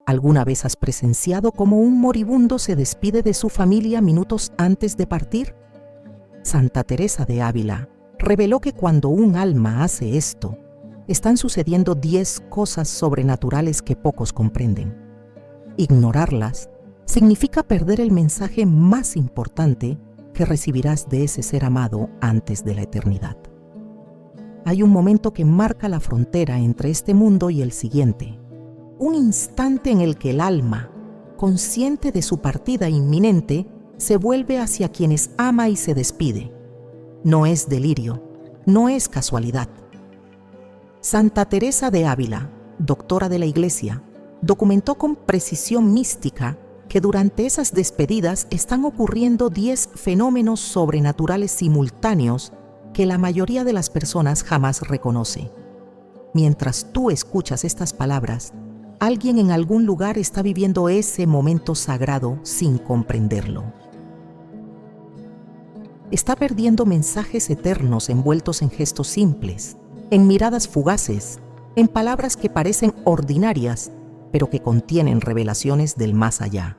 ¿Alguna vez has presenciado cómo un moribundo se despide de su familia minutos antes de partir? Santa Teresa de Ávila reveló que cuando un alma hace esto, están sucediendo 10 cosas sobrenaturales que pocos comprenden. Ignorarlas significa perder el mensaje más importante que recibirás de ese ser amado antes de la eternidad. Hay un momento que marca la frontera entre este mundo y el siguiente. Un instante en el que el alma, consciente de su partida inminente, se vuelve hacia quienes ama y se despide. No es delirio, no es casualidad. Santa Teresa de Ávila, doctora de la Iglesia, documentó con precisión mística que durante esas despedidas están ocurriendo 10 fenómenos sobrenaturales simultáneos que la mayoría de las personas jamás reconoce. Mientras tú escuchas estas palabras, alguien en algún lugar está viviendo ese momento sagrado sin comprenderlo. Está perdiendo mensajes eternos envueltos en gestos simples, en miradas fugaces, en palabras que parecen ordinarias, pero que contienen revelaciones del más allá.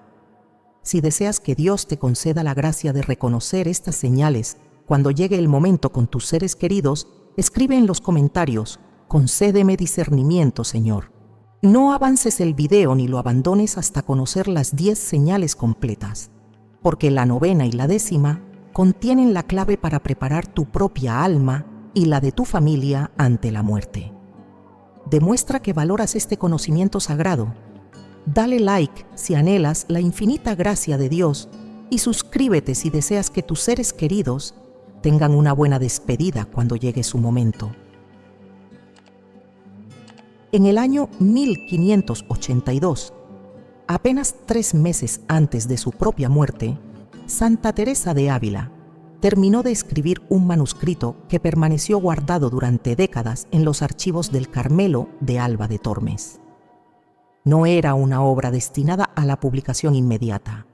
Si deseas que Dios te conceda la gracia de reconocer estas señales cuando llegue el momento con tus seres queridos, escribe en los comentarios: concédeme discernimiento, Señor. No avances el video ni lo abandones hasta conocer las 10 señales completas, porque la 9ª y la 10ª contienen la clave para preparar tu propia alma y la de tu familia ante la muerte. Demuestra que valoras este conocimiento sagrado. Dale like si anhelas la infinita gracia de Dios y suscríbete si deseas que tus seres queridos tengan una buena despedida cuando llegue su momento. En el año 1582, apenas 3 meses antes de su propia muerte, Santa Teresa de Ávila terminó de escribir un manuscrito que permaneció guardado durante décadas en los archivos del Carmelo de Alba de Tormes. No era una obra destinada a la publicación inmediata.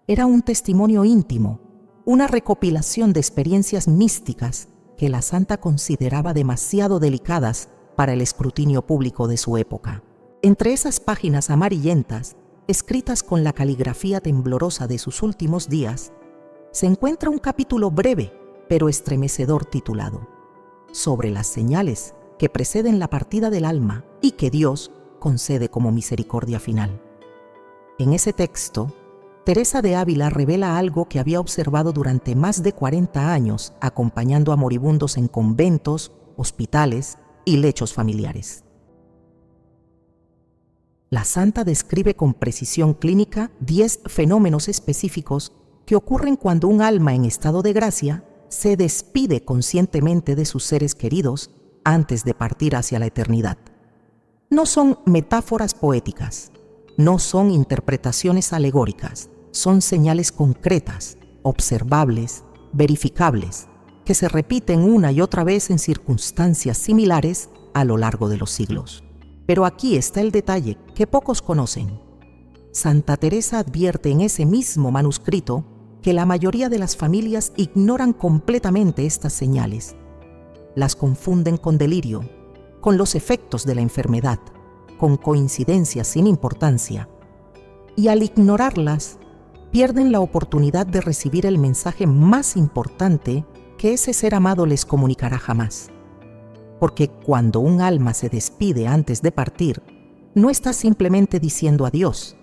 Era un testimonio íntimo, una recopilación de experiencias místicas que la santa consideraba demasiado delicadas para el escrutinio público de su época. Entre esas páginas amarillentas, escritas con la caligrafía temblorosa de sus últimos días, se encuentra un capítulo breve pero estremecedor titulado Sobre las señales que preceden la partida del alma y que Dios concede como misericordia final. En ese texto, Teresa de Ávila revela algo que había observado durante más de 40 años acompañando a moribundos en conventos, hospitales y lechos familiares. La santa describe con precisión clínica 10 fenómenos específicos que ocurren cuando un alma en estado de gracia se despide conscientemente de sus seres queridos antes de partir hacia la eternidad. No son metáforas poéticas, no son interpretaciones alegóricas, son señales concretas, observables, verificables, que se repiten una y otra vez en circunstancias similares a lo largo de los siglos. Pero aquí está el detalle que pocos conocen. Santa Teresa advierte en ese mismo manuscrito que la mayoría de las familias ignoran completamente estas señales. Las confunden con delirio, con los efectos de la enfermedad, con coincidencias sin importancia, y al ignorarlas, pierden la oportunidad de recibir el mensaje más importante que ese ser amado les comunicará jamás. Porque cuando un alma se despide antes de partir, no está simplemente diciendo adiós.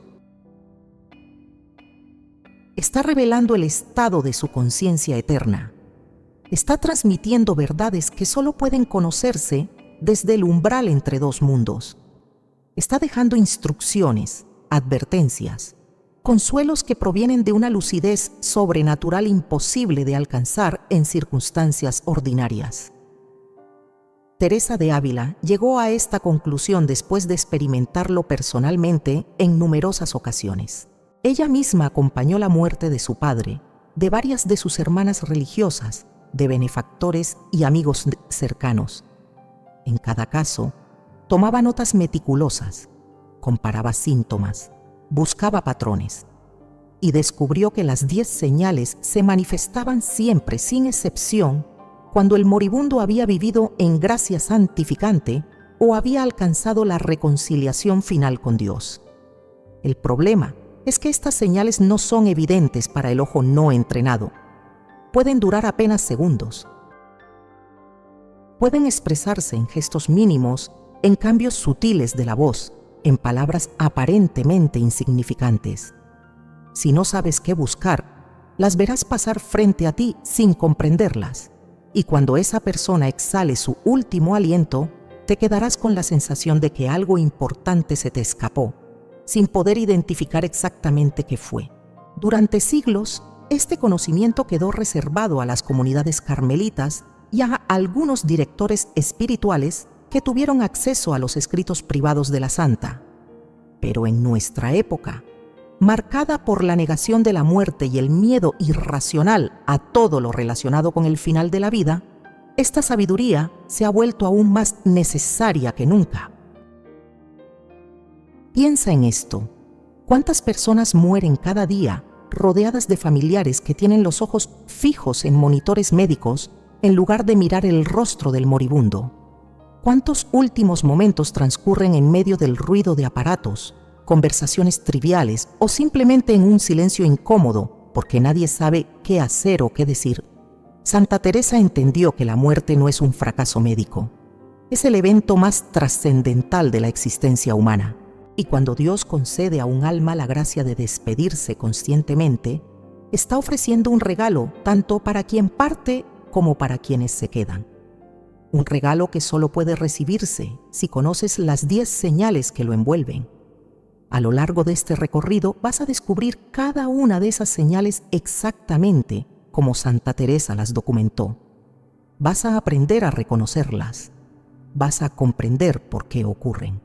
Está revelando el estado de su conciencia eterna. Está transmitiendo verdades que solo pueden conocerse desde el umbral entre dos mundos. Está dejando instrucciones, advertencias, consuelos que provienen de una lucidez sobrenatural imposible de alcanzar en circunstancias ordinarias. Teresa de Ávila llegó a esta conclusión después de experimentarlo personalmente en numerosas ocasiones. Ella misma acompañó la muerte de su padre, de varias de sus hermanas religiosas, de benefactores y amigos cercanos. En cada caso, tomaba notas meticulosas, comparaba síntomas, buscaba patrones y descubrió que las 10 señales se manifestaban siempre, sin excepción, cuando el moribundo había vivido en gracia santificante o había alcanzado la reconciliación final con Dios. El problema es que estas señales no son evidentes para el ojo no entrenado. Pueden durar apenas segundos. Pueden expresarse en gestos mínimos, en cambios sutiles de la voz, en palabras aparentemente insignificantes. Si no sabes qué buscar, las verás pasar frente a ti sin comprenderlas. Y cuando esa persona exhale su último aliento, te quedarás con la sensación de que algo importante se te escapó, sin poder identificar exactamente qué fue. Durante siglos, este conocimiento quedó reservado a las comunidades carmelitas y a algunos directores espirituales que tuvieron acceso a los escritos privados de la santa. Pero en nuestra época, marcada por la negación de la muerte y el miedo irracional a todo lo relacionado con el final de la vida, esta sabiduría se ha vuelto aún más necesaria que nunca. Piensa en esto. ¿Cuántas personas mueren cada día rodeadas de familiares que tienen los ojos fijos en monitores médicos en lugar de mirar el rostro del moribundo? ¿Cuántos últimos momentos transcurren en medio del ruido de aparatos, conversaciones triviales o simplemente en un silencio incómodo porque nadie sabe qué hacer o qué decir? Santa Teresa entendió que la muerte no es un fracaso médico. Es el evento más trascendental de la existencia humana. Y cuando Dios concede a un alma la gracia de despedirse conscientemente, está ofreciendo un regalo tanto para quien parte como para quienes se quedan. Un regalo que solo puede recibirse si conoces las 10 señales que lo envuelven. A lo largo de este recorrido vas a descubrir cada una de esas señales exactamente como Santa Teresa las documentó. Vas a aprender a reconocerlas. Vas a comprender por qué ocurren.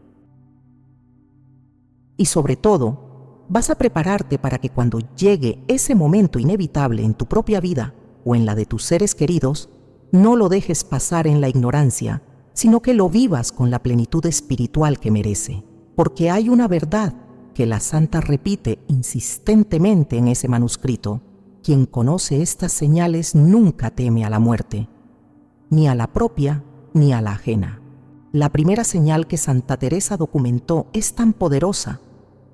Y sobre todo, vas a prepararte para que cuando llegue ese momento inevitable en tu propia vida o en la de tus seres queridos, no lo dejes pasar en la ignorancia, sino que lo vivas con la plenitud espiritual que merece. Porque hay una verdad que la santa repite insistentemente en ese manuscrito: quien conoce estas señales nunca teme a la muerte, ni a la propia ni a la ajena. La primera señal que Santa Teresa documentó es tan poderosa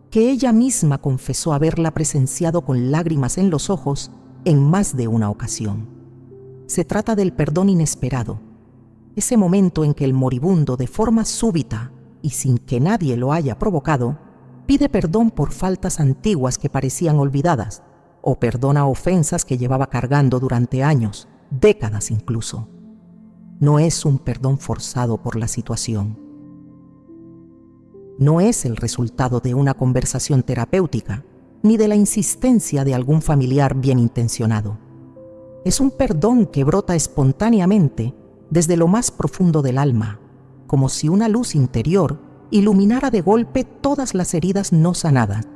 que ella misma confesó haberla presenciado con lágrimas en los ojos en más de una ocasión. Se trata del perdón inesperado, ese momento en que el moribundo, de forma súbita y sin que nadie lo haya provocado, pide perdón por faltas antiguas que parecían olvidadas, o perdona ofensas que llevaba cargando durante años, décadas incluso. No es un perdón forzado por la situación. No es el resultado de una conversación terapéutica, ni de la insistencia de algún familiar bien intencionado. Es un perdón que brota espontáneamente desde lo más profundo del alma, como si una luz interior iluminara de golpe todas las heridas no sanadas,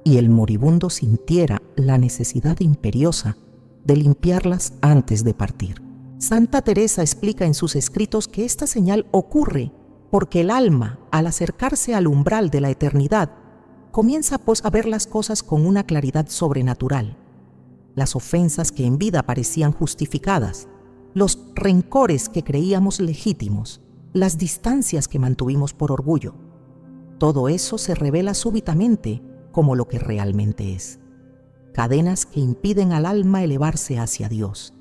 y el moribundo sintiera la necesidad imperiosa de limpiarlas antes de partir. Santa Teresa explica en sus escritos que esta señal ocurre porque el alma, al acercarse al umbral de la eternidad, comienza pues a ver las cosas con una claridad sobrenatural. Las ofensas que en vida parecían justificadas, los rencores que creíamos legítimos, las distancias que mantuvimos por orgullo, todo eso se revela súbitamente como lo que realmente es: cadenas que impiden al alma elevarse hacia Dios.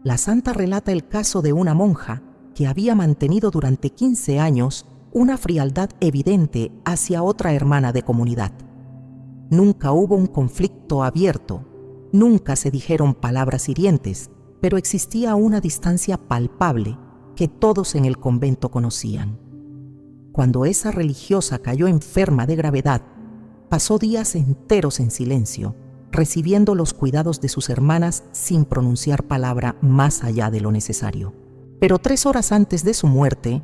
La santa relata el caso de una monja que había mantenido durante 15 años una frialdad evidente hacia otra hermana de comunidad. Nunca hubo un conflicto abierto, nunca se dijeron palabras hirientes, pero existía una distancia palpable que todos en el convento conocían. Cuando esa religiosa cayó enferma de gravedad, pasó días enteros en silencio, recibiendo los cuidados de sus hermanas sin pronunciar palabra más allá de lo necesario. Pero 3 horas antes de su muerte,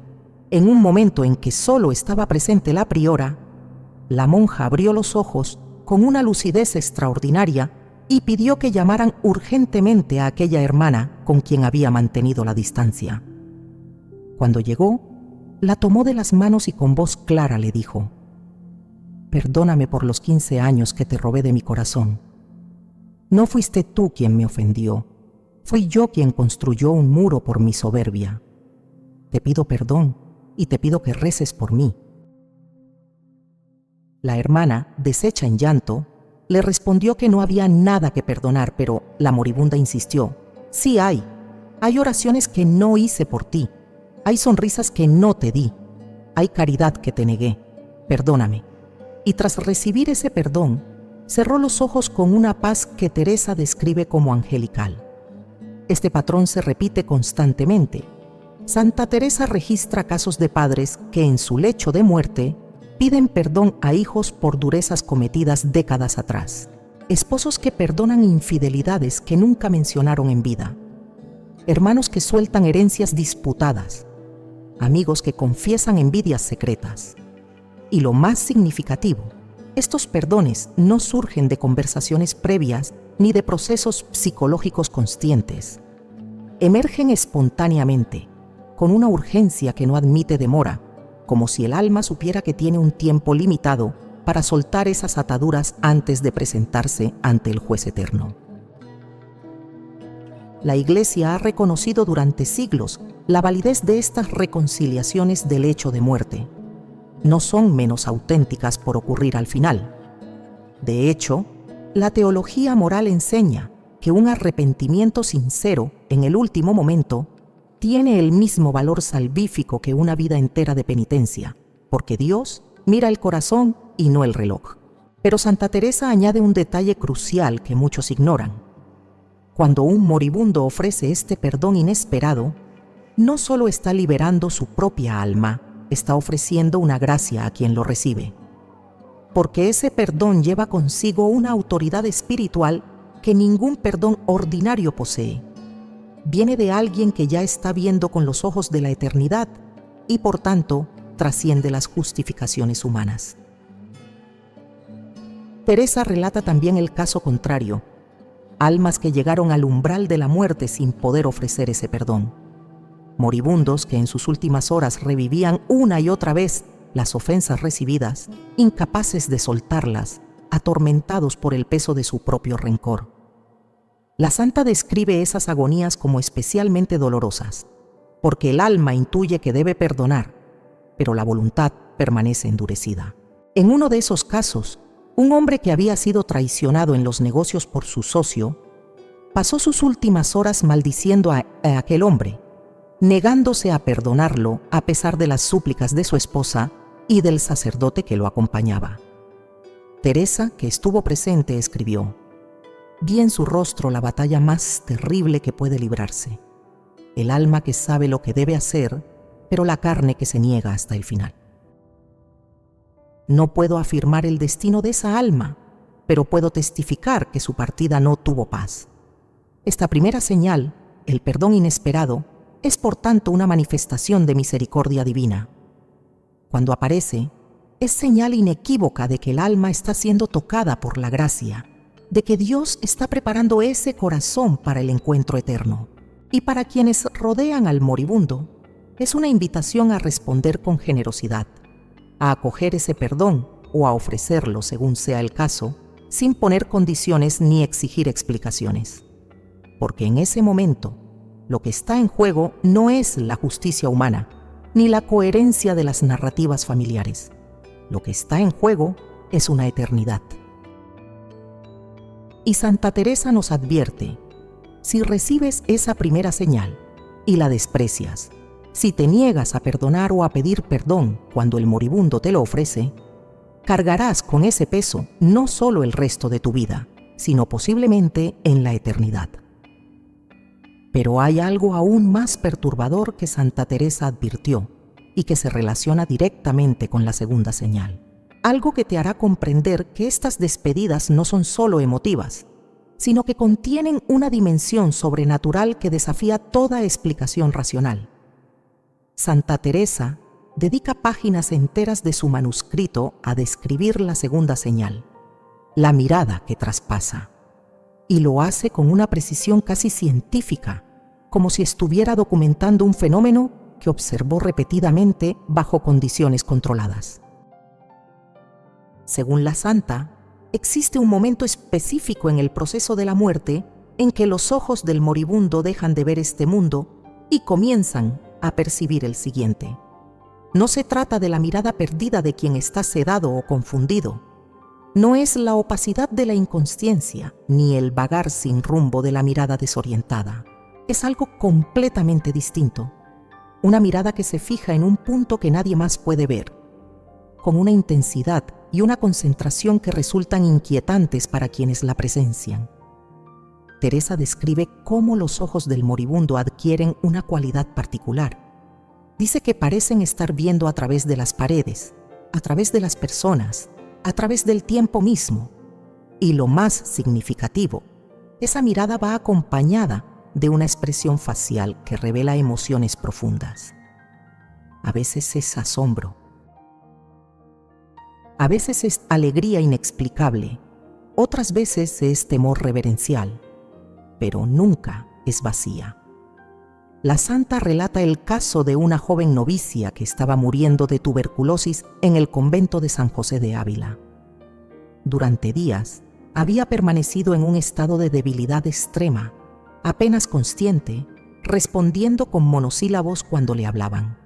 en un momento en que solo estaba presente la priora, la monja abrió los ojos con una lucidez extraordinaria y pidió que llamaran urgentemente a aquella hermana con quien había mantenido la distancia. Cuando llegó, la tomó de las manos y con voz clara le dijo: «Perdóname por los 15 años que te robé de mi corazón. No fuiste tú quien me ofendió, fui yo quien construyó un muro por mi soberbia. Te pido perdón y te pido que reces por mí». La hermana, deshecha en llanto, le respondió que no había nada que perdonar, pero la moribunda insistió: sí hay. Hay oraciones que no hice por ti. Hay sonrisas que no te di. Hay caridad que te negué. Perdóname. Y tras recibir ese perdón, cerró los ojos con una paz que Teresa describe como angelical. Este patrón se repite constantemente. Santa Teresa registra casos de padres que en su lecho de muerte piden perdón a hijos por durezas cometidas décadas atrás. Esposos que perdonan infidelidades que nunca mencionaron en vida. Hermanos que sueltan herencias disputadas. Amigos que confiesan envidias secretas. Y lo más significativo, estos perdones no surgen de conversaciones previas ni de procesos psicológicos conscientes. Emergen espontáneamente, con una urgencia que no admite demora, como si el alma supiera que tiene un tiempo limitado para soltar esas ataduras antes de presentarse ante el juez eterno. La Iglesia ha reconocido durante siglos la validez de estas reconciliaciones del lecho de muerte. No son menos auténticas por ocurrir al final. De hecho, la teología moral enseña que un arrepentimiento sincero en el último momento tiene el mismo valor salvífico que una vida entera de penitencia, porque Dios mira el corazón y no el reloj. Pero Santa Teresa añade un detalle crucial que muchos ignoran. Cuando un moribundo ofrece este perdón inesperado, no solo está liberando su propia alma, está ofreciendo una gracia a quien lo recibe. Porque ese perdón lleva consigo una autoridad espiritual que ningún perdón ordinario posee. Viene de alguien que ya está viendo con los ojos de la eternidad y por tanto trasciende las justificaciones humanas. Teresa relata también el caso contrario, almas que llegaron al umbral de la muerte sin poder ofrecer ese perdón, moribundos que en sus últimas horas revivían una y otra vez las ofensas recibidas, incapaces de soltarlas, atormentados por el peso de su propio rencor. La santa describe esas agonías como especialmente dolorosas, porque el alma intuye que debe perdonar, pero la voluntad permanece endurecida. En uno de esos casos, un hombre que había sido traicionado en los negocios por su socio, pasó sus últimas horas maldiciendo a aquel hombre, negándose a perdonarlo a pesar de las súplicas de su esposa y del sacerdote que lo acompañaba. Teresa, que estuvo presente, escribió: vi en su rostro la batalla más terrible que puede librarse, el alma que sabe lo que debe hacer, pero la carne que se niega hasta el final. No puedo afirmar el destino de esa alma, pero puedo testificar que su partida no tuvo paz. Esta primera señal, el perdón inesperado, es por tanto una manifestación de misericordia divina. Cuando aparece, es señal inequívoca de que el alma está siendo tocada por la gracia, de que Dios está preparando ese corazón para el encuentro eterno. Y para quienes rodean al moribundo, es una invitación a responder con generosidad, a acoger ese perdón o a ofrecerlo según sea el caso, sin poner condiciones ni exigir explicaciones. Porque en ese momento, lo que está en juego no es la justicia humana, ni la coherencia de las narrativas familiares. Lo que está en juego es una eternidad. Y Santa Teresa nos advierte: si recibes esa primera señal y la desprecias, si te niegas a perdonar o a pedir perdón cuando el moribundo te lo ofrece, cargarás con ese peso no solo el resto de tu vida, sino posiblemente en la eternidad. Pero hay algo aún más perturbador que Santa Teresa advirtió y que se relaciona directamente con la segunda señal. Algo que te hará comprender que estas despedidas no son solo emotivas, sino que contienen una dimensión sobrenatural que desafía toda explicación racional. Santa Teresa dedica páginas enteras de su manuscrito a describir la segunda señal, la mirada que traspasa, y lo hace con una precisión casi científica, como si estuviera documentando un fenómeno que observó repetidamente bajo condiciones controladas. Según la santa, existe un momento específico en el proceso de la muerte en que los ojos del moribundo dejan de ver este mundo y comienzan a percibir el siguiente. No se trata de la mirada perdida de quien está sedado o confundido. No es la opacidad de la inconsciencia, ni el vagar sin rumbo de la mirada desorientada. Es algo completamente distinto. Una mirada que se fija en un punto que nadie más puede ver, con una intensidad y una concentración que resultan inquietantes para quienes la presencian. Teresa describe cómo los ojos del moribundo adquieren una cualidad particular. Dice que parecen estar viendo a través de las paredes, a través de las personas, a través del tiempo mismo. Y lo más significativo, esa mirada va acompañada de una expresión facial que revela emociones profundas. A veces es asombro, a veces es alegría inexplicable, otras veces es temor reverencial, pero nunca es vacía. La santa relata el caso de una joven novicia que estaba muriendo de tuberculosis en el convento de San José de Ávila. Durante días había permanecido en un estado de debilidad extrema, apenas consciente, respondiendo con monosílabos cuando le hablaban.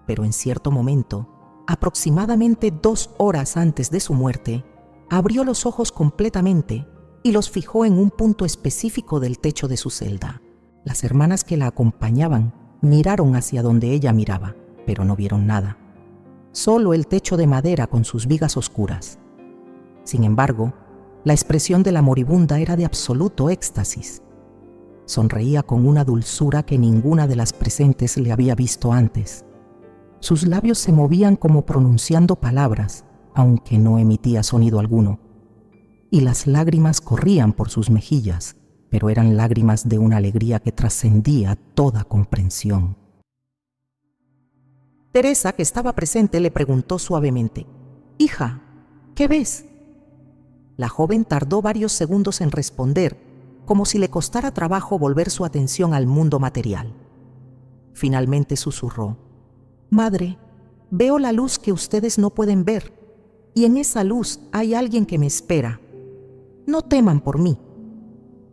Pero en cierto momento, aproximadamente 2 horas antes de su muerte, abrió los ojos completamente y los fijó en un punto específico del techo de su celda. Las hermanas que la acompañaban miraron hacia donde ella miraba, pero no vieron nada. Solo el techo de madera con sus vigas oscuras. Sin embargo, la expresión de la moribunda era de absoluto éxtasis. Sonreía con una dulzura que ninguna de las presentes le había visto antes. Sus labios se movían como pronunciando palabras, aunque no emitía sonido alguno. Y las lágrimas corrían por sus mejillas, pero eran lágrimas de una alegría que trascendía toda comprensión. Teresa, que estaba presente, le preguntó suavemente: «Hija, ¿qué ves?». La joven tardó varios segundos en responder, como si le costara trabajo volver su atención al mundo material. Finalmente susurró: «Madre, veo la luz que ustedes no pueden ver, y en esa luz hay alguien que me espera. No teman por mí».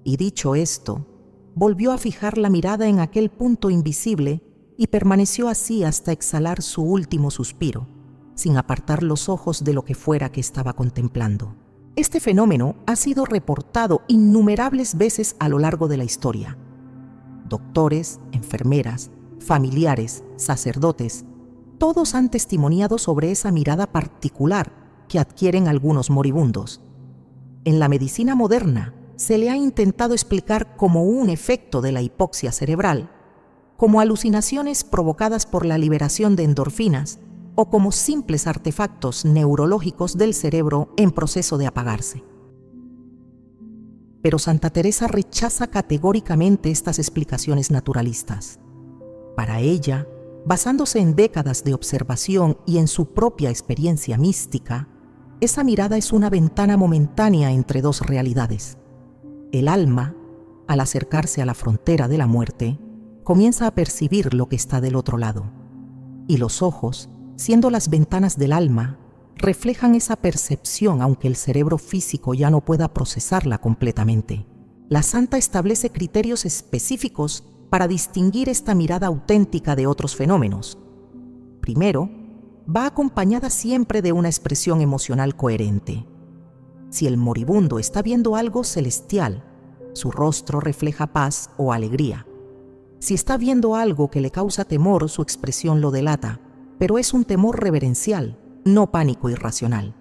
Y dicho esto, volvió a fijar la mirada en aquel punto invisible y permaneció así hasta exhalar su último suspiro, sin apartar los ojos de lo que fuera que estaba contemplando. Este fenómeno ha sido reportado innumerables veces a lo largo de la historia. Doctores, enfermeras, familiares, sacerdotes, todos han testimoniado sobre esa mirada particular que adquieren algunos moribundos. En la medicina moderna se le ha intentado explicar como un efecto de la hipoxia cerebral, como alucinaciones provocadas por la liberación de endorfinas o como simples artefactos neurológicos del cerebro en proceso de apagarse. Pero Santa Teresa rechaza categóricamente estas explicaciones naturalistas. Para ella, basándose en décadas de observación y en su propia experiencia mística, esa mirada es una ventana momentánea entre 2 realidades. El alma, al acercarse a la frontera de la muerte, comienza a percibir lo que está del otro lado, y los ojos, siendo las ventanas del alma, reflejan esa percepción aunque el cerebro físico ya no pueda procesarla completamente. La santa establece criterios específicos para distinguir esta mirada auténtica de otros fenómenos. Primero, va acompañada siempre de una expresión emocional coherente. Si el moribundo está viendo algo celestial, su rostro refleja paz o alegría. Si está viendo algo que le causa temor, su expresión lo delata, pero es un temor reverencial, no pánico irracional.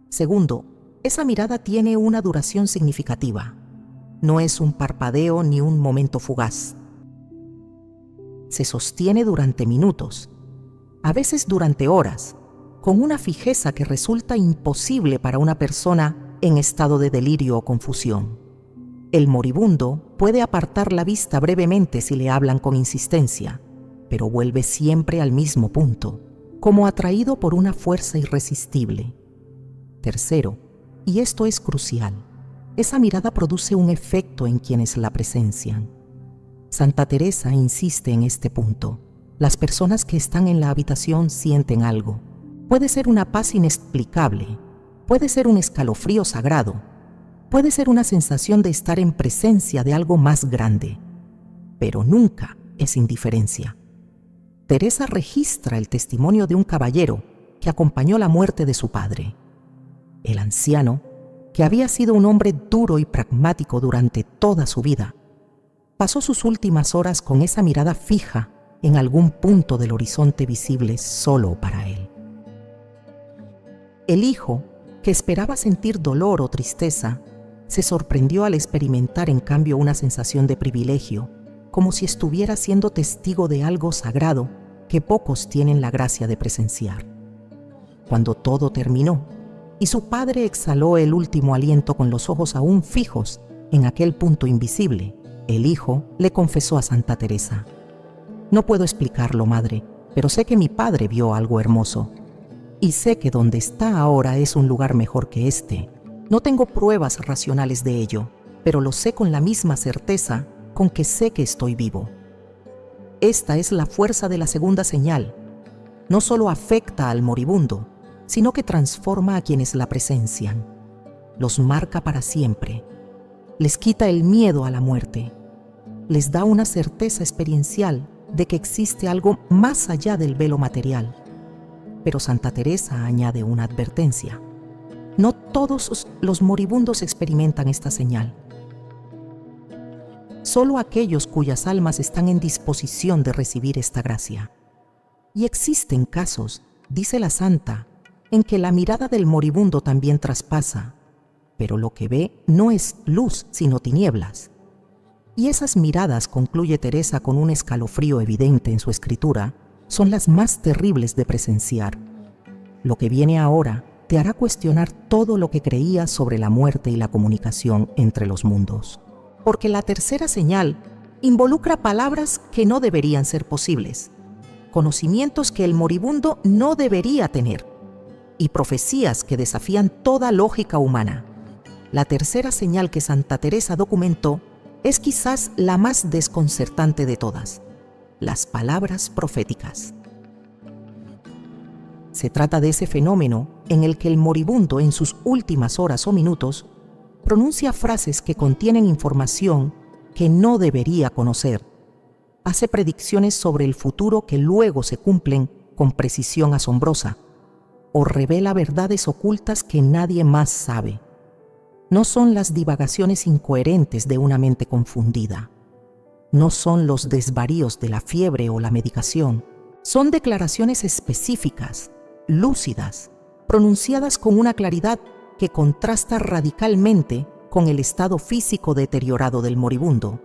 Segundo, esa mirada tiene una duración significativa. No es un parpadeo ni un momento fugaz. Se sostiene durante minutos, a veces durante horas, con una fijeza que resulta imposible para una persona en estado de delirio o confusión. El moribundo puede apartar la vista brevemente si le hablan con insistencia, pero vuelve siempre al mismo punto, como atraído por una fuerza irresistible. Tercero, y esto es crucial, esa mirada produce un efecto en quienes la presencian. Santa Teresa insiste en este punto. Las personas que están en la habitación sienten algo. Puede ser una paz inexplicable, puede ser un escalofrío sagrado, puede ser una sensación de estar en presencia de algo más grande, pero nunca es indiferencia. Teresa registra el testimonio de un caballero que acompañó la muerte de su padre. El anciano, que había sido un hombre duro y pragmático durante toda su vida, pasó sus últimas horas con esa mirada fija en algún punto del horizonte visible solo para él. El hijo, que esperaba sentir dolor o tristeza, se sorprendió al experimentar en cambio una sensación de privilegio, como si estuviera siendo testigo de algo sagrado que pocos tienen la gracia de presenciar. Cuando todo terminó y su padre exhaló el último aliento con los ojos aún fijos en aquel punto invisible, el hijo le confesó a Santa Teresa: «No puedo explicarlo, madre, pero sé que mi padre vio algo hermoso. Y sé que donde está ahora es un lugar mejor que este. No tengo pruebas racionales de ello, pero lo sé con la misma certeza con que sé que estoy vivo». Esta es la fuerza de la segunda señal. No solo afecta al moribundo, sino que transforma a quienes la presencian. Los marca para siempre. Les quita el miedo a la muerte. Les da una certeza experiencial de que existe algo más allá del velo material. Pero Santa Teresa añade una advertencia: no todos los moribundos experimentan esta señal. Solo aquellos cuyas almas están en disposición de recibir esta gracia. Y existen casos, dice la santa, en que la mirada del moribundo también traspasa, pero lo que ve no es luz sino tinieblas. Y esas miradas, concluye Teresa con un escalofrío evidente en su escritura, son las más terribles de presenciar. Lo que viene ahora te hará cuestionar todo lo que creías sobre la muerte y la comunicación entre los mundos. Porque la tercera señal involucra palabras que no deberían ser posibles, conocimientos que el moribundo no debería tener y profecías que desafían toda lógica humana. La tercera señal que Santa Teresa documentó es quizás la más desconcertante de todas: las palabras proféticas. Se trata de ese fenómeno en el que el moribundo en sus últimas horas o minutos pronuncia frases que contienen información que no debería conocer, hace predicciones sobre el futuro que luego se cumplen con precisión asombrosa, o revela verdades ocultas que nadie más sabe. No son las divagaciones incoherentes de una mente confundida. No son los desvaríos de la fiebre o la medicación. Son declaraciones específicas, lúcidas, pronunciadas con una claridad que contrasta radicalmente con el estado físico deteriorado del moribundo.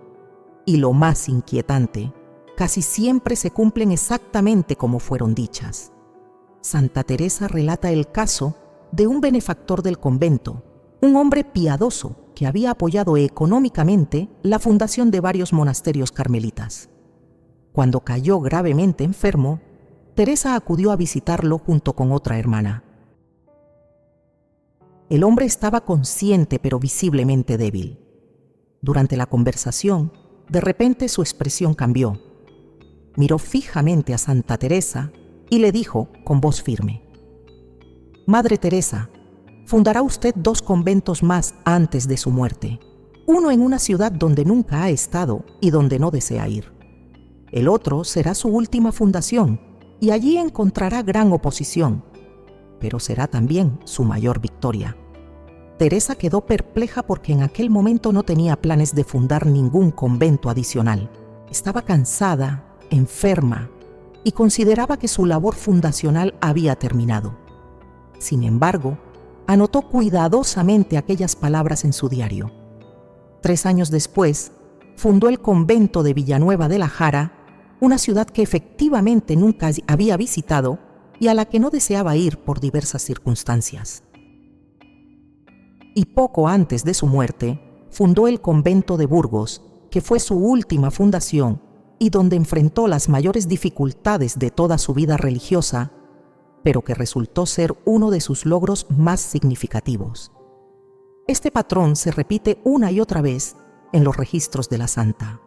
Y lo más inquietante, casi siempre se cumplen exactamente como fueron dichas. Santa Teresa relata el caso de un benefactor del convento, un hombre piadoso que había apoyado económicamente la fundación de varios monasterios carmelitas. Cuando cayó gravemente enfermo, Teresa acudió a visitarlo junto con otra hermana. El hombre estaba consciente pero visiblemente débil. Durante la conversación, de repente su expresión cambió. Miró fijamente a Santa Teresa y le dijo con voz firme: «Madre Teresa, fundará usted 2 conventos más antes de su muerte, uno en una ciudad donde nunca ha estado y donde no desea ir. El otro será su última fundación y allí encontrará gran oposición, pero será también su mayor victoria». Teresa quedó perpleja porque en aquel momento no tenía planes de fundar ningún convento adicional. Estaba cansada, enferma, y consideraba que su labor fundacional había terminado. Sin embargo, anotó cuidadosamente aquellas palabras en su diario. 3 años después, fundó el convento de Villanueva de la Jara, una ciudad que efectivamente nunca había visitado y a la que no deseaba ir por diversas circunstancias. Y poco antes de su muerte, fundó el convento de Burgos, que fue su última fundación y donde enfrentó las mayores dificultades de toda su vida religiosa, pero que resultó ser uno de sus logros más significativos. Este patrón se repite una y otra vez en los registros de la santa.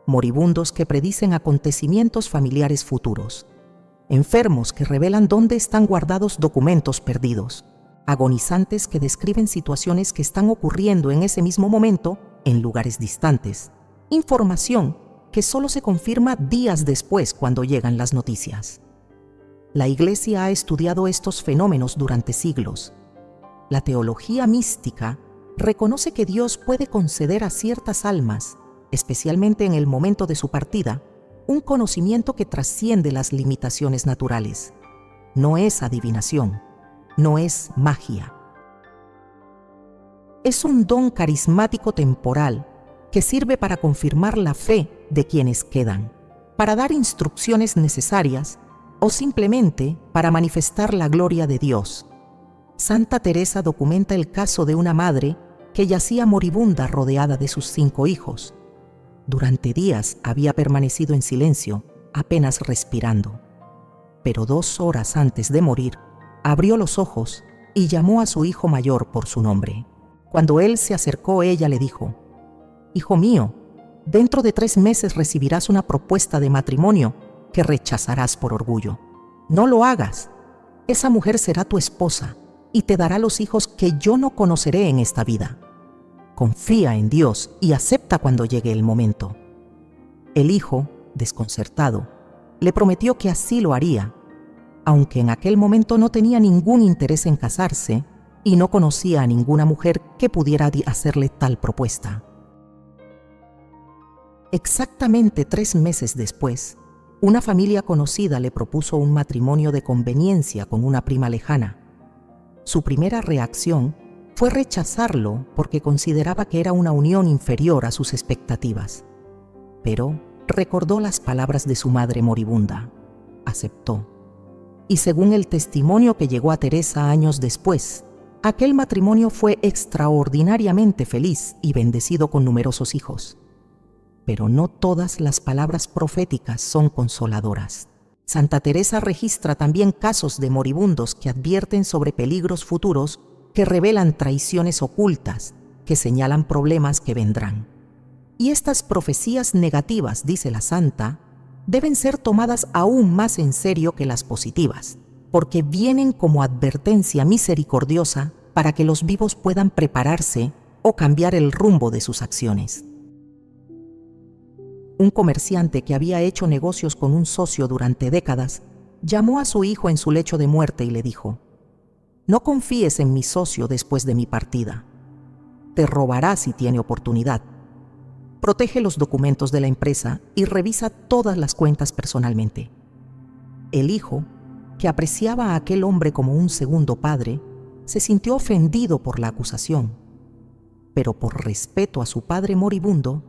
Moribundos que predicen acontecimientos familiares futuros, enfermos que revelan dónde están guardados documentos perdidos, agonizantes que describen situaciones que están ocurriendo en ese mismo momento en lugares distantes, información que solo se confirma días después cuando llegan las noticias. La Iglesia ha estudiado estos fenómenos durante siglos. La teología mística reconoce que Dios puede conceder a ciertas almas, especialmente en el momento de su partida, un conocimiento que trasciende las limitaciones naturales. No es adivinación, no es magia. Es un don carismático temporal que sirve para confirmar la fe de quienes quedan, para dar instrucciones necesarias o simplemente para manifestar la gloria de Dios. Santa Teresa documenta el caso de una madre que yacía moribunda rodeada de sus 5 hijos. Durante días había permanecido en silencio, apenas respirando. Pero 2 horas antes de morir, abrió los ojos y llamó a su hijo mayor por su nombre. Cuando él se acercó, ella le dijo: «Hijo mío, dentro de 3 meses recibirás una propuesta de matrimonio que rechazarás por orgullo. No lo hagas. Esa mujer será tu esposa y te dará los hijos que yo no conoceré en esta vida. Confía en Dios y acepta cuando llegue el momento». El hijo, desconcertado, le prometió que así lo haría, aunque en aquel momento no tenía ningún interés en casarse y no conocía a ninguna mujer que pudiera hacerle tal propuesta. Exactamente 3 meses después, una familia conocida le propuso un matrimonio de conveniencia con una prima lejana. Su primera reacción fue rechazarlo porque consideraba que era una unión inferior a sus expectativas. Pero recordó las palabras de su madre moribunda. Aceptó. Y según el testimonio que llegó a Teresa años después, aquel matrimonio fue extraordinariamente feliz y bendecido con numerosos hijos. Pero no todas las palabras proféticas son consoladoras. Santa Teresa registra también casos de moribundos que advierten sobre peligros futuros, que revelan traiciones ocultas, que señalan problemas que vendrán. Y estas profecías negativas, dice la santa, deben ser tomadas aún más en serio que las positivas, porque vienen como advertencia misericordiosa para que los vivos puedan prepararse o cambiar el rumbo de sus acciones. Un comerciante que había hecho negocios con un socio durante décadas llamó a su hijo en su lecho de muerte y le dijo: «No confíes en mi socio después de mi partida. Te robará si tiene oportunidad. Protege los documentos de la empresa y revisa todas las cuentas personalmente». El hijo, que apreciaba a aquel hombre como un segundo padre, se sintió ofendido por la acusación, pero por respeto a su padre moribundo,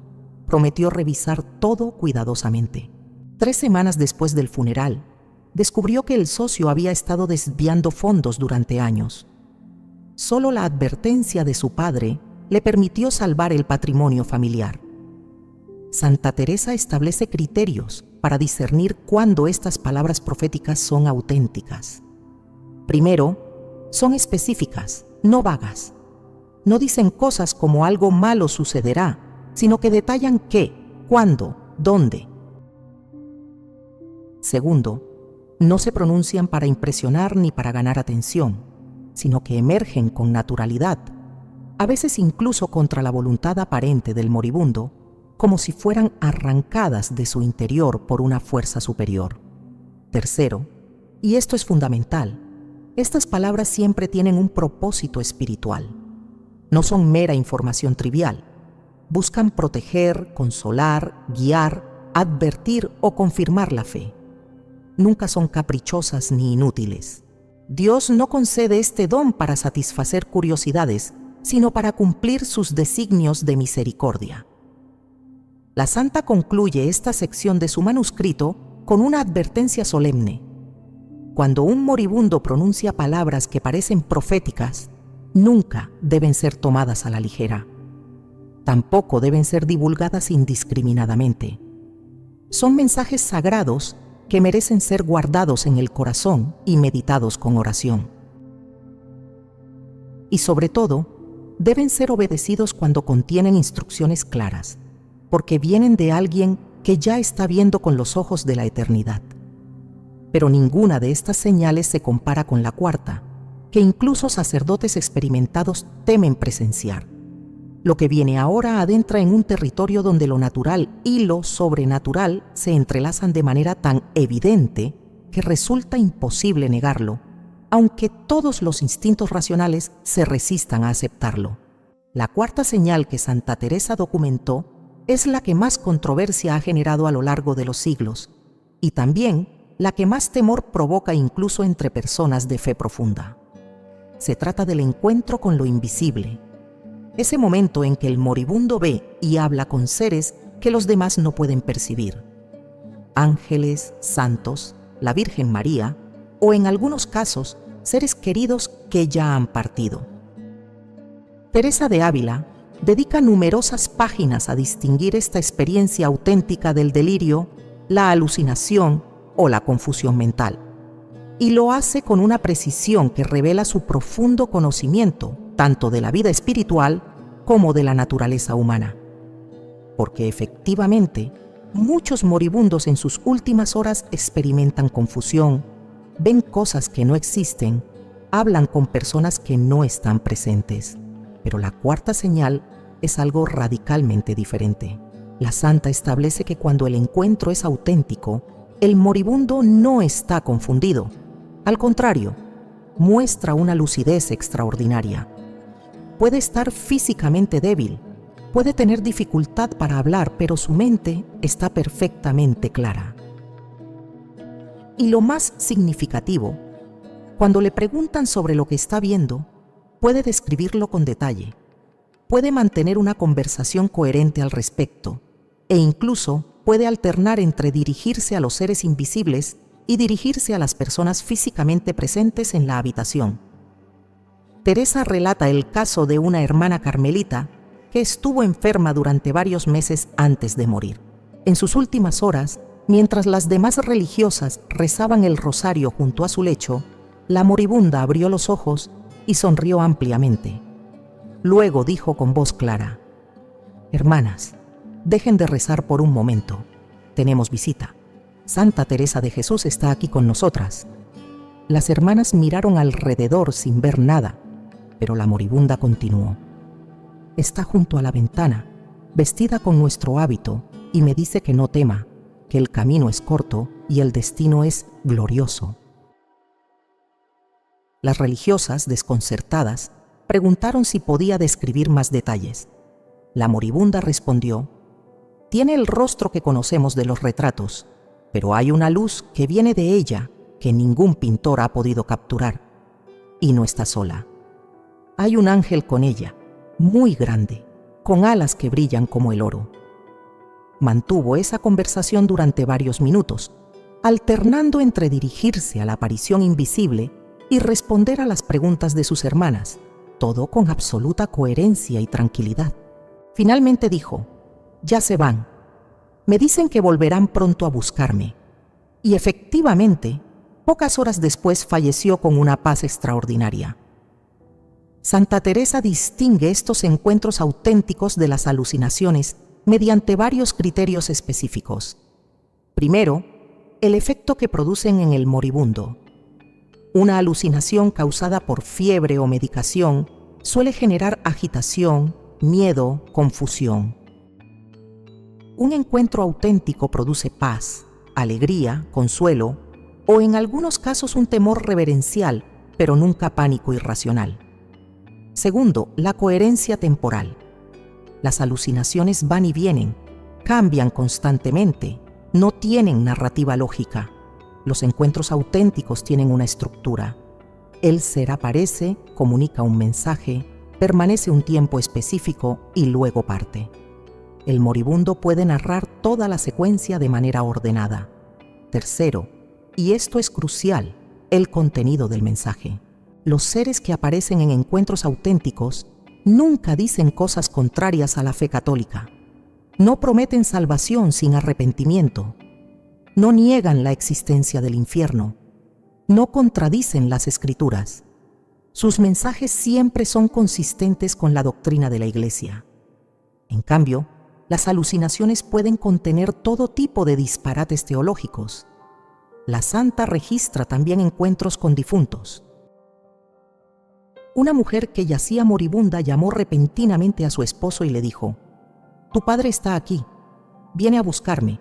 prometió revisar todo cuidadosamente. 3 semanas después del funeral, descubrió que el socio había estado desviando fondos durante años. Solo la advertencia de su padre le permitió salvar el patrimonio familiar. Santa Teresa establece criterios para discernir cuándo estas palabras proféticas son auténticas. Primero, son específicas, no vagas. No dicen cosas como algo malo sucederá, sino que detallan qué, cuándo, dónde. Segundo, no se pronuncian para impresionar ni para ganar atención, sino que emergen con naturalidad, a veces incluso contra la voluntad aparente del moribundo, como si fueran arrancadas de su interior por una fuerza superior. Tercero, y esto es fundamental, estas palabras siempre tienen un propósito espiritual. No son mera información trivial. Buscan proteger, consolar, guiar, advertir o confirmar la fe. Nunca son caprichosas ni inútiles. Dios no concede este don para satisfacer curiosidades, sino para cumplir sus designios de misericordia. La santa concluye esta sección de su manuscrito con una advertencia solemne. Cuando un moribundo pronuncia palabras que parecen proféticas, nunca deben ser tomadas a la ligera. Tampoco deben ser divulgadas indiscriminadamente. Son mensajes sagrados que merecen ser guardados en el corazón y meditados con oración. Y sobre todo, deben ser obedecidos cuando contienen instrucciones claras, porque vienen de alguien que ya está viendo con los ojos de la eternidad. Pero ninguna de estas señales se compara con la cuarta, que incluso sacerdotes experimentados temen presenciar. Lo que viene ahora adentra en un territorio donde lo natural y lo sobrenatural se entrelazan de manera tan evidente que resulta imposible negarlo, aunque todos los instintos racionales se resistan a aceptarlo. La cuarta señal que Santa Teresa documentó es la que más controversia ha generado a lo largo de los siglos y también la que más temor provoca incluso entre personas de fe profunda. Se trata del encuentro con lo invisible, ese momento en que el moribundo ve y habla con seres que los demás no pueden percibir. Ángeles, santos, la Virgen María o en algunos casos seres queridos que ya han partido. Teresa de Ávila dedica numerosas páginas a distinguir esta experiencia auténtica del delirio, la alucinación o la confusión mental. Y lo hace con una precisión que revela su profundo conocimiento, tanto de la vida espiritual como de la naturaleza humana. Porque efectivamente, muchos moribundos en sus últimas horas experimentan confusión, ven cosas que no existen, hablan con personas que no están presentes. Pero la cuarta señal es algo radicalmente diferente. La santa establece que cuando el encuentro es auténtico, el moribundo no está confundido. Al contrario, muestra una lucidez extraordinaria. Puede estar físicamente débil, puede tener dificultad para hablar, pero su mente está perfectamente clara. Y lo más significativo, cuando le preguntan sobre lo que está viendo, puede describirlo con detalle, puede mantener una conversación coherente al respecto e incluso puede alternar entre dirigirse a los seres invisibles y dirigirse a las personas físicamente presentes en la habitación. Teresa relata el caso de una hermana carmelita que estuvo enferma durante varios meses antes de morir. En sus últimas horas, mientras las demás religiosas rezaban el rosario junto a su lecho, la moribunda abrió los ojos y sonrió ampliamente. Luego dijo con voz clara: «Hermanas, dejen de rezar por un momento. Tenemos visita. Santa Teresa de Jesús está aquí con nosotras». Las hermanas miraron alrededor sin ver nada, pero la moribunda continuó: «Está junto a la ventana, vestida con nuestro hábito, y me dice que no tema, que el camino es corto y el destino es glorioso». Las religiosas, desconcertadas, preguntaron si podía describir más detalles. La moribunda respondió: «Tiene el rostro que conocemos de los retratos, pero hay una luz que viene de ella que ningún pintor ha podido capturar. Y no está sola. Hay un ángel con ella, muy grande, con alas que brillan como el oro». Mantuvo esa conversación durante varios minutos, alternando entre dirigirse a la aparición invisible y responder a las preguntas de sus hermanas, todo con absoluta coherencia y tranquilidad. Finalmente dijo: «Ya se van. Me dicen que volverán pronto a buscarme». Y efectivamente, pocas horas después falleció con una paz extraordinaria. Santa Teresa distingue estos encuentros auténticos de las alucinaciones mediante varios criterios específicos. Primero, el efecto que producen en el moribundo. Una alucinación causada por fiebre o medicación suele generar agitación, miedo, confusión. Un encuentro auténtico produce paz, alegría, consuelo o en algunos casos un temor reverencial, pero nunca pánico irracional. Segundo, la coherencia temporal. Las alucinaciones van y vienen, cambian constantemente, no tienen narrativa lógica. Los encuentros auténticos tienen una estructura. El ser aparece, comunica un mensaje, permanece un tiempo específico y luego parte. El moribundo puede narrar toda la secuencia de manera ordenada. Tercero, y esto es crucial, el contenido del mensaje. Los seres que aparecen en encuentros auténticos nunca dicen cosas contrarias a la fe católica. No prometen salvación sin arrepentimiento. No niegan la existencia del infierno. No contradicen las Escrituras. Sus mensajes siempre son consistentes con la doctrina de la Iglesia. En cambio, las alucinaciones pueden contener todo tipo de disparates teológicos. La santa registra también encuentros con difuntos. una mujer que yacía moribunda llamó repentinamente a su esposo y le dijo: «Tu padre está aquí, viene a buscarme.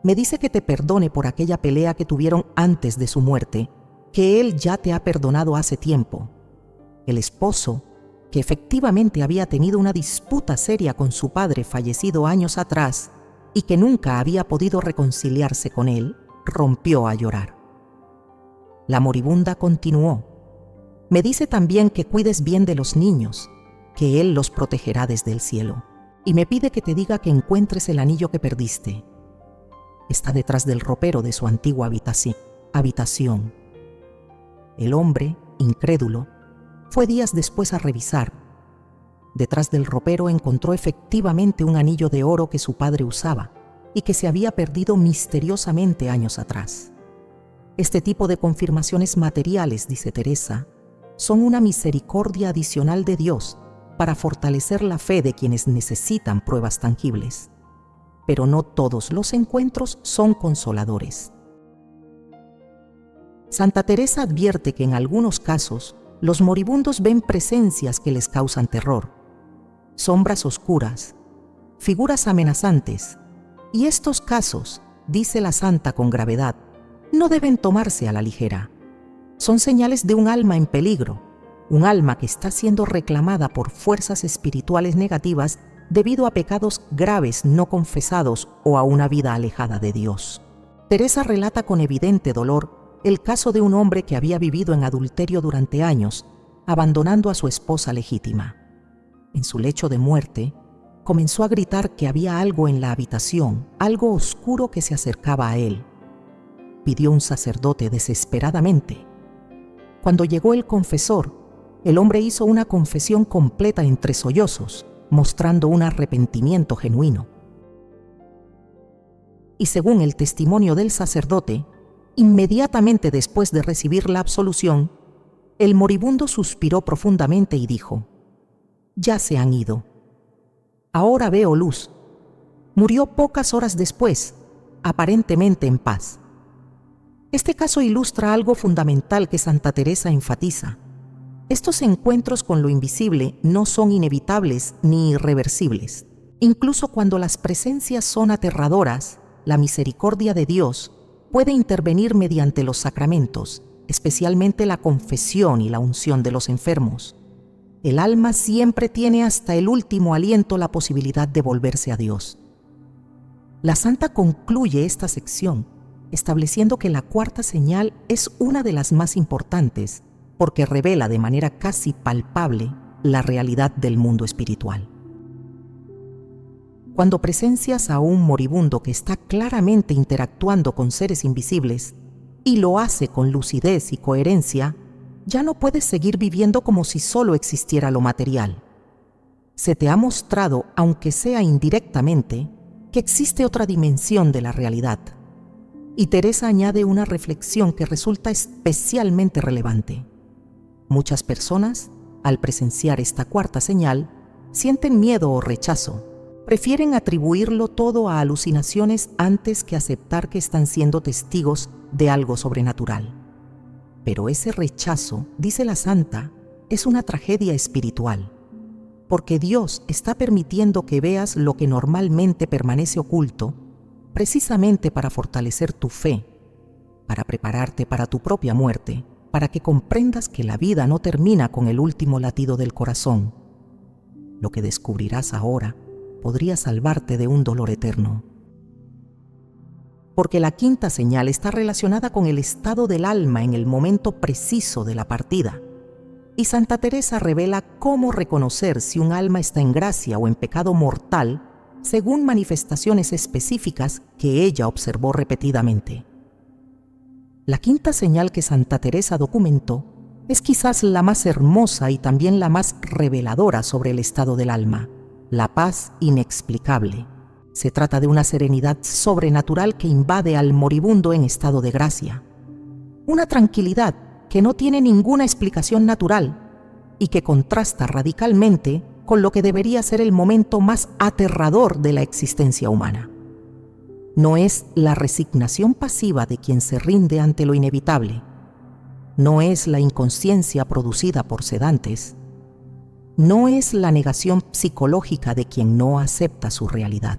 Me dice que te perdone por aquella pelea que tuvieron antes de su muerte, que él ya te ha perdonado hace tiempo». El esposo, que efectivamente había tenido una disputa seria con su padre fallecido años atrás y que nunca había podido reconciliarse con él, rompió a llorar. La moribunda continuó: «Me dice también que cuides bien de los niños, que él los protegerá desde el cielo, y me pide que te diga que encuentres el anillo que perdiste. Está detrás del ropero de su antigua habitación». El hombre, incrédulo, fue días después a revisar. Detrás del ropero encontró efectivamente un anillo de oro que su padre usaba y que se había perdido misteriosamente años atrás. Este tipo de confirmaciones materiales, dice Teresa, son una misericordia adicional de Dios para fortalecer la fe de quienes necesitan pruebas tangibles. Pero no todos los encuentros son consoladores. Santa Teresa advierte que en algunos casos los moribundos ven presencias que les causan terror, sombras oscuras, figuras amenazantes, y estos casos, dice la santa con gravedad, no deben tomarse a la ligera. Son señales de un alma en peligro, un alma que está siendo reclamada por fuerzas espirituales negativas debido a pecados graves no confesados o a una vida alejada de Dios. Teresa relata con evidente dolor el caso de un hombre que había vivido en adulterio durante años, abandonando a su esposa legítima. En su lecho de muerte, comenzó a gritar que había algo en la habitación, algo oscuro que se acercaba a él. Pidió un sacerdote desesperadamente. Cuando llegó el confesor, el hombre hizo una confesión completa entre sollozos, mostrando un arrepentimiento genuino. Y según el testimonio del sacerdote, inmediatamente después de recibir la absolución, el moribundo suspiró profundamente y dijo: «Ya se han ido. Ahora veo luz». Murió pocas horas después, aparentemente en paz. Este caso ilustra algo fundamental que Santa Teresa enfatiza. Estos encuentros con lo invisible no son inevitables ni irreversibles. Incluso cuando las presencias son aterradoras, la misericordia de Dios puede intervenir mediante los sacramentos, especialmente la confesión y la unción de los enfermos. El alma siempre tiene hasta el último aliento la posibilidad de volverse a Dios. La santa concluye esta sección estableciendo que la cuarta señal es una de las más importantes porque revela de manera casi palpable la realidad del mundo espiritual. Cuando presencias a un moribundo que está claramente interactuando con seres invisibles y lo hace con lucidez y coherencia, ya no puedes seguir viviendo como si solo existiera lo material. Se te ha mostrado, aunque sea indirectamente, que existe otra dimensión de la realidad. Y Teresa añade una reflexión que resulta especialmente relevante. Muchas personas, al presenciar esta cuarta señal, sienten miedo o rechazo. Prefieren atribuirlo todo a alucinaciones antes que aceptar que están siendo testigos de algo sobrenatural. Pero ese rechazo, dice la santa, es una tragedia espiritual, porque Dios está permitiendo que veas lo que normalmente permanece oculto, precisamente para fortalecer tu fe, para prepararte para tu propia muerte, para que comprendas que la vida no termina con el último latido del corazón. Lo que descubrirás ahora podría salvarte de un dolor eterno. Porque la quinta señal está relacionada con el estado del alma en el momento preciso de la partida. Y Santa Teresa revela cómo reconocer si un alma está en gracia o en pecado mortal según manifestaciones específicas que ella observó repetidamente. La quinta señal que Santa Teresa documentó es quizás la más hermosa y también la más reveladora sobre el estado del alma, la paz inexplicable. Se trata de una serenidad sobrenatural que invade al moribundo en estado de gracia. Una tranquilidad que no tiene ninguna explicación natural y que contrasta radicalmente con lo que debería ser el momento más aterrador de la existencia humana. No es la resignación pasiva de quien se rinde ante lo inevitable. no es la inconsciencia producida por sedantes, no es la negación psicológica de quien no acepta su realidad.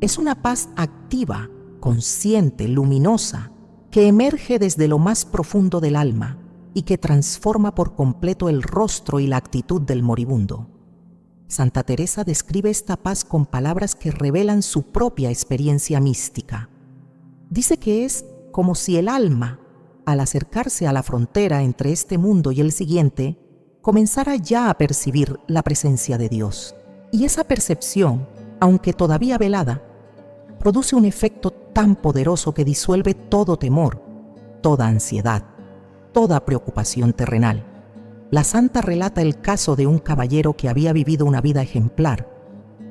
Es una paz activa, consciente, luminosa, que emerge desde lo más profundo del alma y que transforma por completo el rostro y la actitud del moribundo. Santa Teresa describe esta paz con palabras que revelan su propia experiencia mística. Dice que es como si el alma, al acercarse a la frontera entre este mundo y el siguiente, comenzara ya a percibir la presencia de Dios. Y esa percepción, aunque todavía velada, produce un efecto tan poderoso que disuelve todo temor, toda ansiedad, toda preocupación terrenal. La santa relata el caso de un caballero que había vivido una vida ejemplar,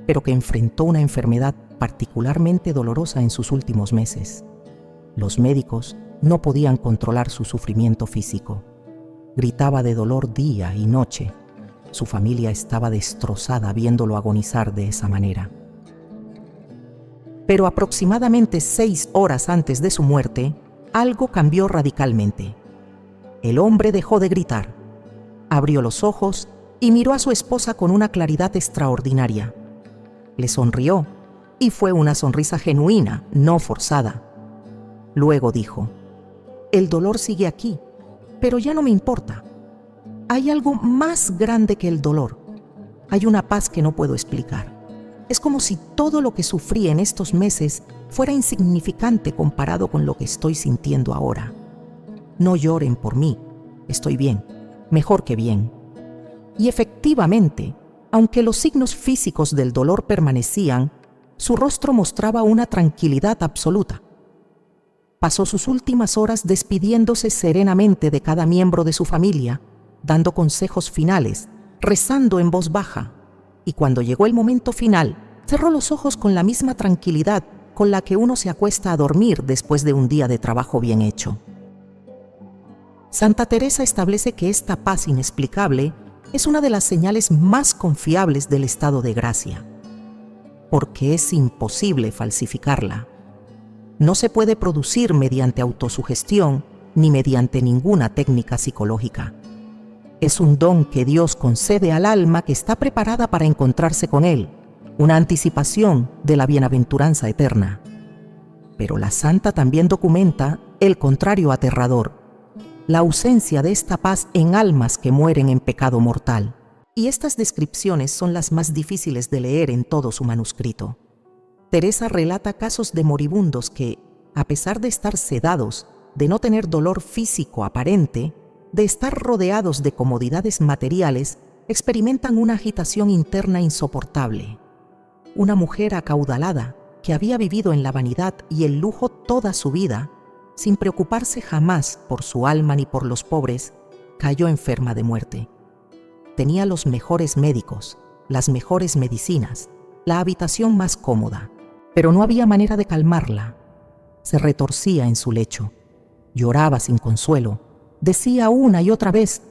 pero que enfrentó una enfermedad particularmente dolorosa en sus últimos meses. Los médicos no podían controlar su sufrimiento físico. Gritaba de dolor día y noche. Su familia estaba destrozada viéndolo agonizar de esa manera. Pero aproximadamente 6 horas antes de su muerte, algo cambió radicalmente. El hombre dejó de gritar, abrió los ojos y miró a su esposa con una claridad extraordinaria. Le sonrió, y fue una sonrisa genuina, no forzada. Luego dijo: «El dolor sigue aquí, pero ya no me importa. Hay algo más grande que el dolor. Hay una paz que no puedo explicar. Es como si todo lo que sufrí en estos meses fuera insignificante comparado con lo que estoy sintiendo ahora. No lloren por mí, estoy bien, mejor que bien». Y efectivamente, aunque los signos físicos del dolor permanecían, su rostro mostraba una tranquilidad absoluta. Pasó sus últimas horas despidiéndose serenamente de cada miembro de su familia, dando consejos finales, rezando en voz baja, y cuando llegó el momento final, cerró los ojos con la misma tranquilidad con la que uno se acuesta a dormir después de un día de trabajo bien hecho. Santa Teresa establece que esta paz inexplicable es una de las señales más confiables del estado de gracia, porque es imposible falsificarla. No se puede producir mediante autosugestión ni mediante ninguna técnica psicológica. Es un don que Dios concede al alma que está preparada para encontrarse con Él, una anticipación de la bienaventuranza eterna. Pero la santa también documenta el contrario aterrador, la ausencia de esta paz en almas que mueren en pecado mortal. Y estas descripciones son las más difíciles de leer en todo su manuscrito. Teresa relata casos de moribundos que, a pesar de estar sedados, de no tener dolor físico aparente, de estar rodeados de comodidades materiales, experimentan una agitación interna insoportable. Una mujer acaudalada, que había vivido en la vanidad y el lujo toda su vida, sin preocuparse jamás por su alma ni por los pobres, cayó enferma de muerte. Tenía los mejores médicos, las mejores medicinas, la habitación más cómoda, pero no había manera de calmarla. Se retorcía en su lecho, lloraba sin consuelo, decía una y otra vez: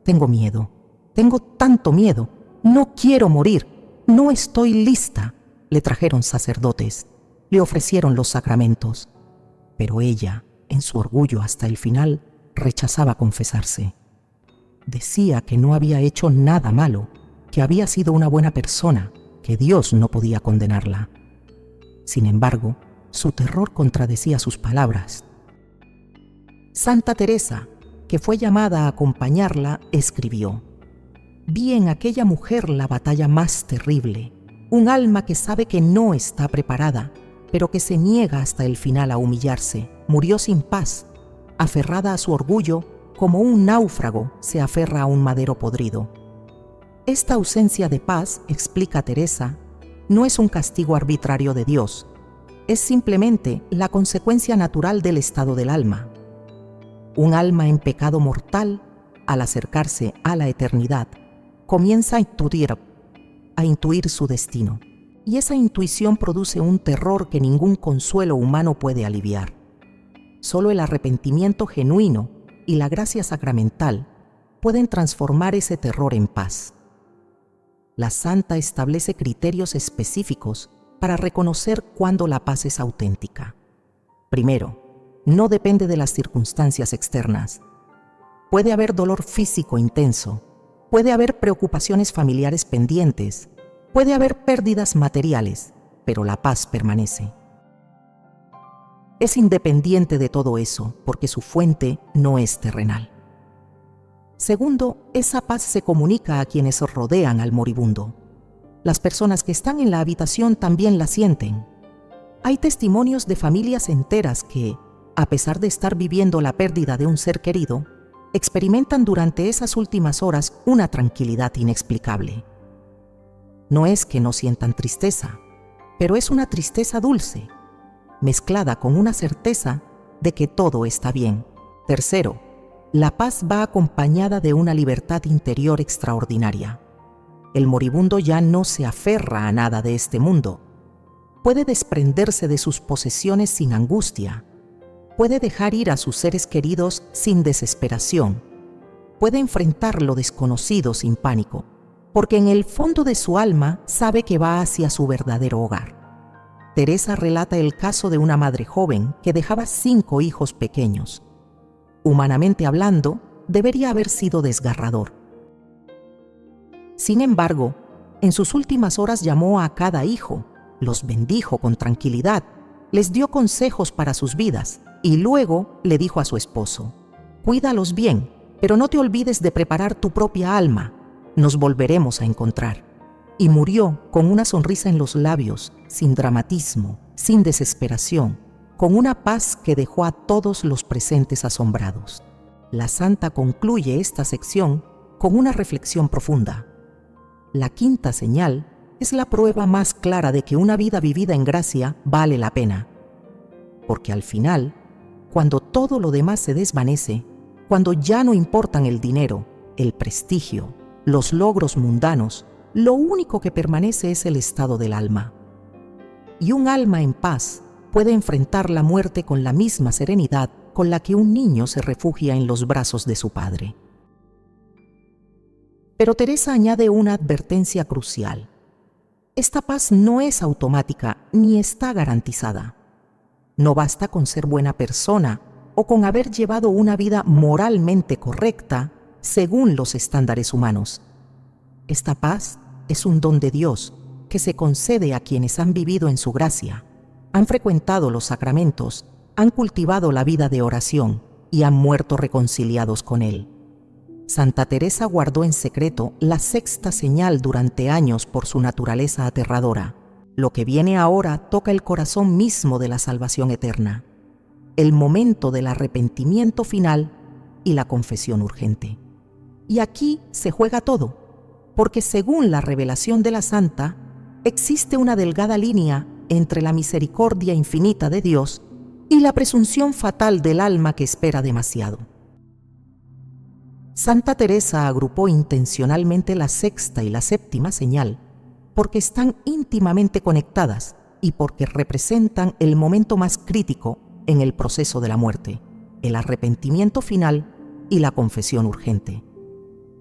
«Tengo miedo, tengo tanto miedo, no quiero morir, no estoy lista». Le trajeron sacerdotes, le ofrecieron los sacramentos, pero ella, en su orgullo hasta el final, rechazaba confesarse. Decía que no había hecho nada malo, que había sido una buena persona, que Dios no podía condenarla. Sin embargo, su terror contradecía sus palabras. Santa Teresa, que fue llamada a acompañarla, escribió: «Vi en aquella mujer la batalla más terrible, un alma que sabe que no está preparada, pero que se niega hasta el final a humillarse. Murió sin paz, aferrada a su orgullo, como un náufrago se aferra a un madero podrido». Esta ausencia de paz, explica Teresa, no es un castigo arbitrario de Dios, es simplemente la consecuencia natural del estado del alma. Un alma en pecado mortal, al acercarse a la eternidad, comienza a intuir su destino, y esa intuición produce un terror que ningún consuelo humano puede aliviar. Solo el arrepentimiento genuino y la gracia sacramental pueden transformar ese terror en paz. La santa establece criterios específicos para reconocer cuándo la paz es auténtica. Primero, no depende de las circunstancias externas. Puede haber dolor físico intenso, puede haber preocupaciones familiares pendientes, puede haber pérdidas materiales, pero la paz permanece. Es independiente de todo eso, porque su fuente no es terrenal. Segundo, esa paz se comunica a quienes rodean al moribundo. Las personas que están en la habitación también la sienten. Hay testimonios de familias enteras que, a pesar de estar viviendo la pérdida de un ser querido, experimentan durante esas últimas horas una tranquilidad inexplicable. No es que no sientan tristeza, pero es una tristeza dulce, mezclada con una certeza de que todo está bien. Tercero, la paz va acompañada de una libertad interior extraordinaria. El moribundo ya no se aferra a nada de este mundo. Puede desprenderse de sus posesiones sin angustia. Puede dejar ir a sus seres queridos sin desesperación. Puede enfrentar lo desconocido sin pánico, porque en el fondo de su alma sabe que va hacia su verdadero hogar. Teresa relata el caso de una madre joven que dejaba 5 hijos pequeños. Humanamente hablando, debería haber sido desgarrador. Sin embargo, en sus últimas horas llamó a cada hijo, los bendijo con tranquilidad, les dio consejos para sus vidas y luego le dijo a su esposo: «Cuídalos bien, pero no te olvides de preparar tu propia alma. Nos volveremos a encontrar». Y murió con una sonrisa en los labios, sin dramatismo, sin desesperación, con una paz que dejó a todos los presentes asombrados. La santa concluye esta sección con una reflexión profunda. La quinta señal es la prueba más clara de que una vida vivida en gracia vale la pena. Porque al final, cuando todo lo demás se desvanece, cuando ya no importan el dinero, el prestigio, los logros mundanos, lo único que permanece es el estado del alma. Y un alma en paz puede enfrentar la muerte con la misma serenidad con la que un niño se refugia en los brazos de su padre. Pero Teresa añade una advertencia crucial. Esta paz no es automática ni está garantizada. No basta con ser buena persona o con haber llevado una vida moralmente correcta según los estándares humanos. Esta paz es un don de Dios que se concede a quienes han vivido en su gracia, han frecuentado los sacramentos, han cultivado la vida de oración y han muerto reconciliados con Él. Santa Teresa guardó en secreto la sexta señal durante años por su naturaleza aterradora. Lo que viene ahora toca el corazón mismo de la salvación eterna, el momento del arrepentimiento final y la confesión urgente. Y aquí se juega todo, porque según la revelación de la santa, existe una delgada línea entre la misericordia infinita de Dios y la presunción fatal del alma que espera demasiado. Santa Teresa agrupó intencionalmente la sexta y la séptima señal porque están íntimamente conectadas y porque representan el momento más crítico en el proceso de la muerte, el arrepentimiento final y la confesión urgente.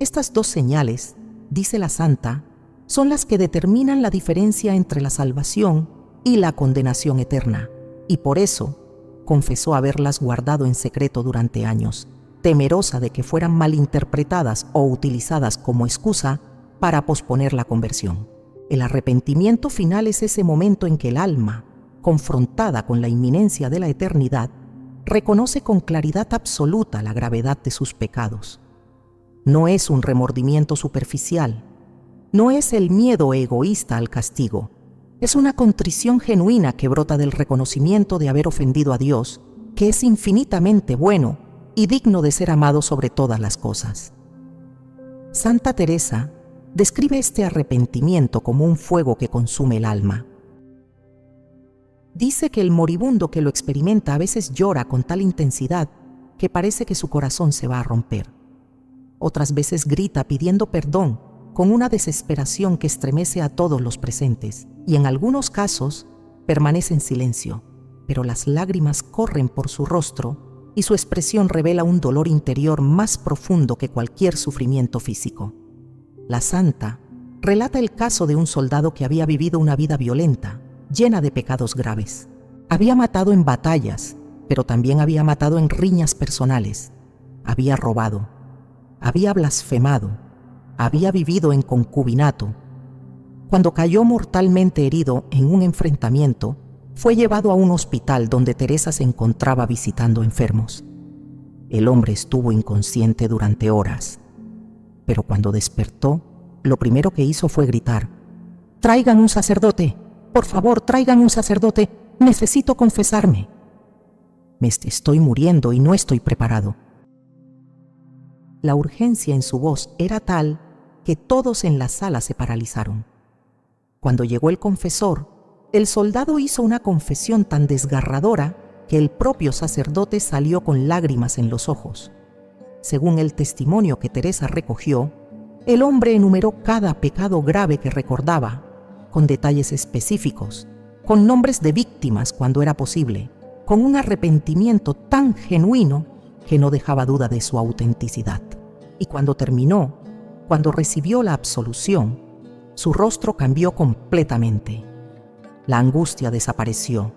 Estas 2 señales, dice la santa, son las que determinan la diferencia entre la salvación y la condenación eterna, y por eso confesó haberlas guardado en secreto durante años, temerosa de que fueran malinterpretadas o utilizadas como excusa para posponer la conversión. El arrepentimiento final es ese momento en que el alma, confrontada con la inminencia de la eternidad, reconoce con claridad absoluta la gravedad de sus pecados. No es un remordimiento superficial, no es el miedo egoísta al castigo, es una contrición genuina que brota del reconocimiento de haber ofendido a Dios, que es infinitamente bueno y digno de ser amado sobre todas las cosas. Santa Teresa describe este arrepentimiento como un fuego que consume el alma. Dice que el moribundo que lo experimenta a veces llora con tal intensidad que parece que su corazón se va a romper. Otras veces grita pidiendo perdón con una desesperación que estremece a todos los presentes, y en algunos casos permanece en silencio, pero las lágrimas corren por su rostro y su expresión revela un dolor interior más profundo que cualquier sufrimiento físico. La santa relata el caso de un soldado que había vivido una vida violenta, llena de pecados graves. Había matado en batallas pero también había matado en riñas personales, había robado, había blasfemado, había vivido en concubinato. Cuando cayó mortalmente herido en un enfrentamiento, fue llevado a un hospital donde Teresa se encontraba visitando enfermos. El hombre estuvo inconsciente durante horas, pero cuando despertó, lo primero que hizo fue gritar: «¡Traigan un sacerdote! Por favor, traigan un sacerdote. Necesito confesarme. Me estoy muriendo y no estoy preparado». La urgencia en su voz era tal que todos en la sala se paralizaron. Cuando llegó el confesor, el soldado hizo una confesión tan desgarradora que el propio sacerdote salió con lágrimas en los ojos. Según el testimonio que Teresa recogió, el hombre enumeró cada pecado grave que recordaba, con detalles específicos, con nombres de víctimas cuando era posible, con un arrepentimiento tan genuino que no dejaba duda de su autenticidad. Y cuando terminó, cuando recibió la absolución, su rostro cambió completamente. La angustia desapareció.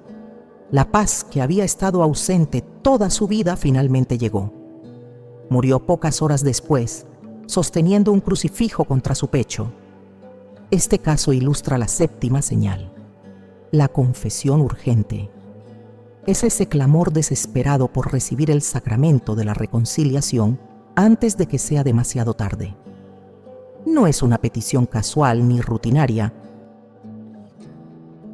La paz que había estado ausente toda su vida finalmente llegó. Murió pocas horas después, sosteniendo un crucifijo contra su pecho. Este caso ilustra la séptima señal: la confesión urgente. Es ese clamor desesperado por recibir el sacramento de la reconciliación antes de que sea demasiado tarde. No es una petición casual ni rutinaria.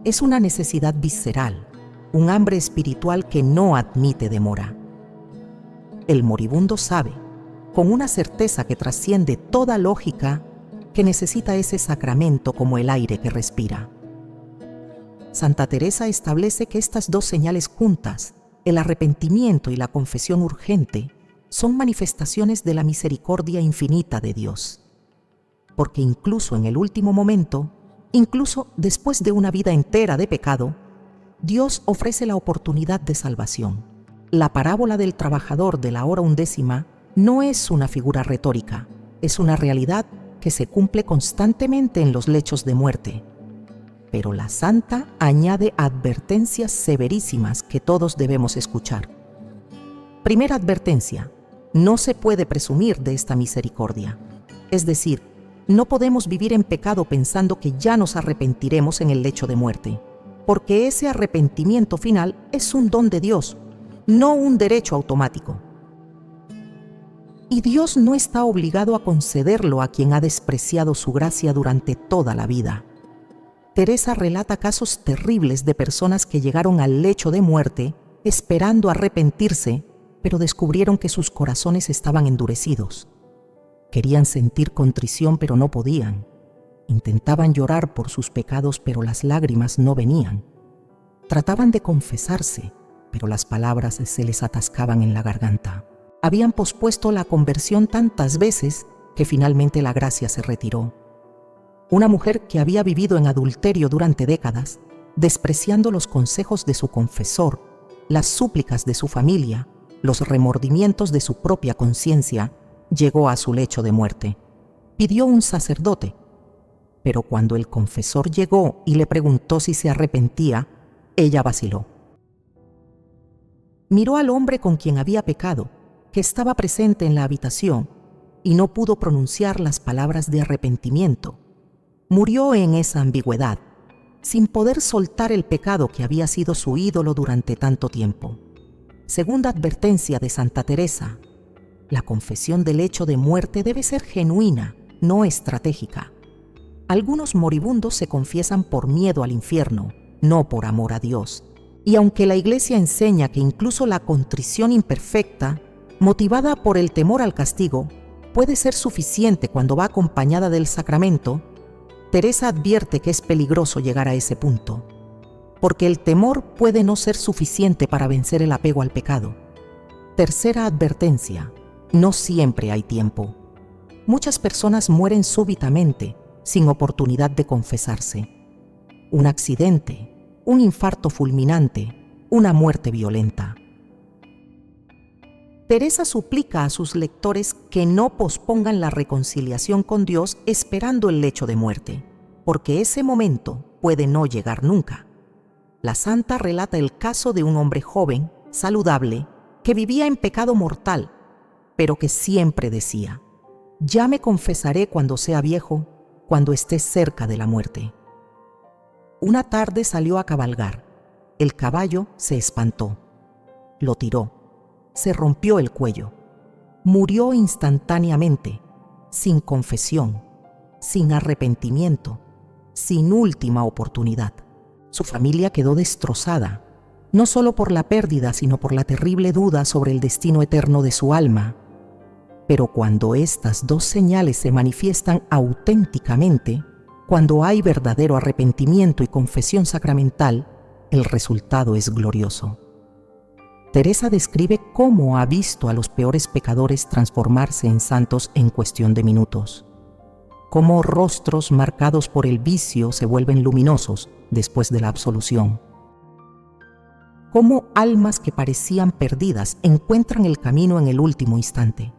Es una necesidad visceral, un hambre espiritual que no admite demora. El moribundo sabe, con una certeza que trasciende toda lógica, que necesita ese sacramento como el aire que respira. Santa Teresa establece que estas dos señales juntas, el arrepentimiento y la confesión urgente, son manifestaciones de la misericordia infinita de Dios. Porque incluso en el último momento, incluso después de una vida entera de pecado, Dios ofrece la oportunidad de salvación. La parábola del trabajador de la hora 11 no es una figura retórica, es una realidad que se cumple constantemente en los lechos de muerte. Pero la santa añade advertencias severísimas que todos debemos escuchar. Primera advertencia: no se puede presumir de esta misericordia. Es decir, no podemos vivir en pecado pensando que ya nos arrepentiremos en el lecho de muerte, porque ese arrepentimiento final es un don de Dios, no un derecho automático. Y Dios no está obligado a concederlo a quien ha despreciado su gracia durante toda la vida. Teresa relata casos terribles de personas que llegaron al lecho de muerte esperando arrepentirse, pero descubrieron que sus corazones estaban endurecidos. Querían sentir contrición, pero no podían. Intentaban llorar por sus pecados, pero las lágrimas no venían. Trataban de confesarse, pero las palabras se les atascaban en la garganta. Habían pospuesto la conversión tantas veces que finalmente la gracia se retiró. Una mujer que había vivido en adulterio durante décadas, despreciando los consejos de su confesor, las súplicas de su familia, los remordimientos de su propia conciencia, llegó a su lecho de muerte. Pidió un sacerdote, pero cuando el confesor llegó y le preguntó si se arrepentía, ella vaciló. Miró al hombre con quien había pecado, que estaba presente en la habitación, y no pudo pronunciar las palabras de arrepentimiento. Murió en esa ambigüedad, sin poder soltar el pecado que había sido su ídolo durante tanto tiempo. Segunda advertencia de Santa Teresa: la confesión del hecho de muerte debe ser genuina, no estratégica. Algunos moribundos se confiesan por miedo al infierno, no por amor a Dios. Y aunque la Iglesia enseña que incluso la contrición imperfecta, motivada por el temor al castigo, puede ser suficiente cuando va acompañada del sacramento, Teresa advierte que es peligroso llegar a ese punto, porque el temor puede no ser suficiente para vencer el apego al pecado. Tercera advertencia: no siempre hay tiempo. Muchas personas mueren súbitamente, sin oportunidad de confesarse. Un accidente, un infarto fulminante, una muerte violenta. Teresa suplica a sus lectores que no pospongan la reconciliación con Dios esperando el lecho de muerte, porque ese momento puede no llegar nunca. La santa relata el caso de un hombre joven saludable, que vivía en pecado mortal, pero que siempre decía: «Ya me confesaré cuando sea viejo, cuando esté cerca de la muerte». Una tarde salió a cabalgar. El caballo se espantó. Lo tiró. Se rompió el cuello. Murió instantáneamente, sin confesión, sin arrepentimiento, sin última oportunidad. Su familia quedó destrozada, no solo por la pérdida, sino por la terrible duda sobre el destino eterno de su alma. Pero cuando estas dos señales se manifiestan auténticamente, cuando hay verdadero arrepentimiento y confesión sacramental, el resultado es glorioso. Teresa describe cómo ha visto a los peores pecadores transformarse en santos en cuestión de minutos. Cómo rostros marcados por el vicio se vuelven luminosos después de la absolución. Cómo almas que parecían perdidas encuentran el camino en el último instante.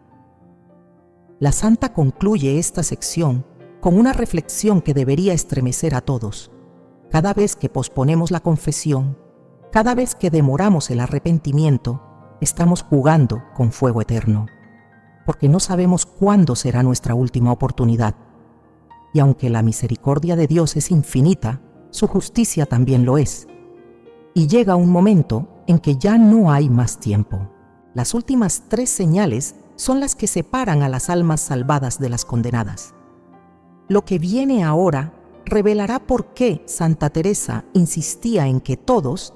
La santa concluye esta sección con una reflexión que debería estremecer a todos. Cada vez que posponemos la confesión, cada vez que demoramos el arrepentimiento, estamos jugando con fuego eterno, porque no sabemos cuándo será nuestra última oportunidad. Y aunque la misericordia de Dios es infinita, su justicia también lo es. Y llega un momento en que ya no hay más tiempo. Las últimas 3 señales son las que separan a las almas salvadas de las condenadas. Lo que viene ahora revelará por qué Santa Teresa insistía en que todos,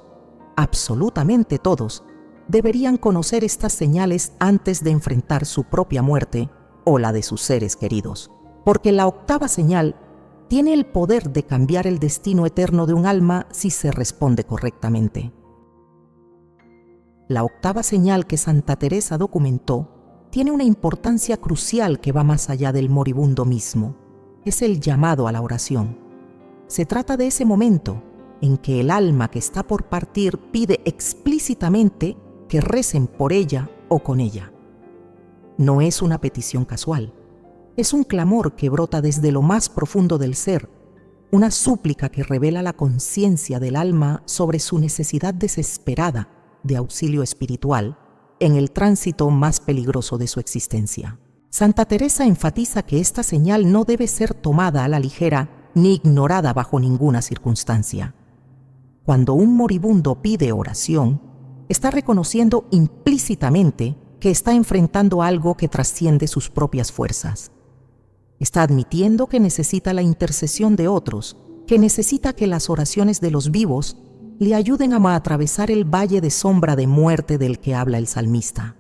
absolutamente todos, deberían conocer estas señales antes de enfrentar su propia muerte o la de sus seres queridos. Porque la 8ª señal tiene el poder de cambiar el destino eterno de un alma si se responde correctamente. La 8ª señal que Santa Teresa documentó tiene una importancia crucial que va más allá del moribundo mismo. Es el llamado a la oración. Se trata de ese momento en que el alma que está por partir pide explícitamente que recen por ella o con ella. No es una petición casual. Es un clamor que brota desde lo más profundo del ser, una súplica que revela la conciencia del alma sobre su necesidad desesperada de auxilio espiritual en el tránsito más peligroso de su existencia. Santa Teresa enfatiza que esta señal no debe ser tomada a la ligera ni ignorada bajo ninguna circunstancia. Cuando un moribundo pide oración, está reconociendo implícitamente que está enfrentando algo que trasciende sus propias fuerzas. Está admitiendo que necesita la intercesión de otros, que necesita que las oraciones de los vivos le ayuden a atravesar el valle de sombra de muerte del que habla el salmista.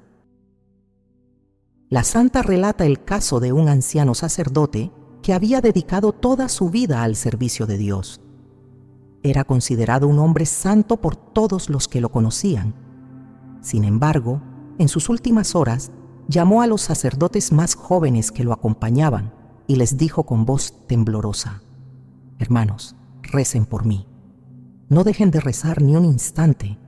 La santa relata el caso de un anciano sacerdote que había dedicado toda su vida al servicio de Dios. Era considerado un hombre santo por todos los que lo conocían. Sin embargo, en sus últimas horas, llamó a los sacerdotes más jóvenes que lo acompañaban y les dijo con voz temblorosa: «Hermanos, recen por mí. No dejen de rezar ni un instante.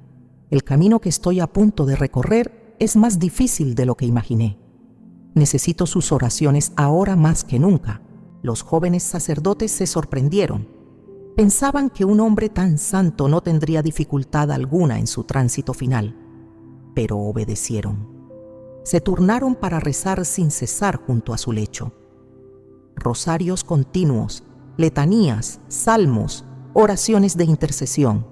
El camino que estoy a punto de recorrer es más difícil de lo que imaginé. Necesito sus oraciones ahora más que nunca». Los jóvenes sacerdotes se sorprendieron. Pensaban que un hombre tan santo no tendría dificultad alguna en su tránsito final, pero obedecieron. Se turnaron para rezar sin cesar junto a su lecho. Rosarios continuos, letanías, salmos, oraciones de intercesión.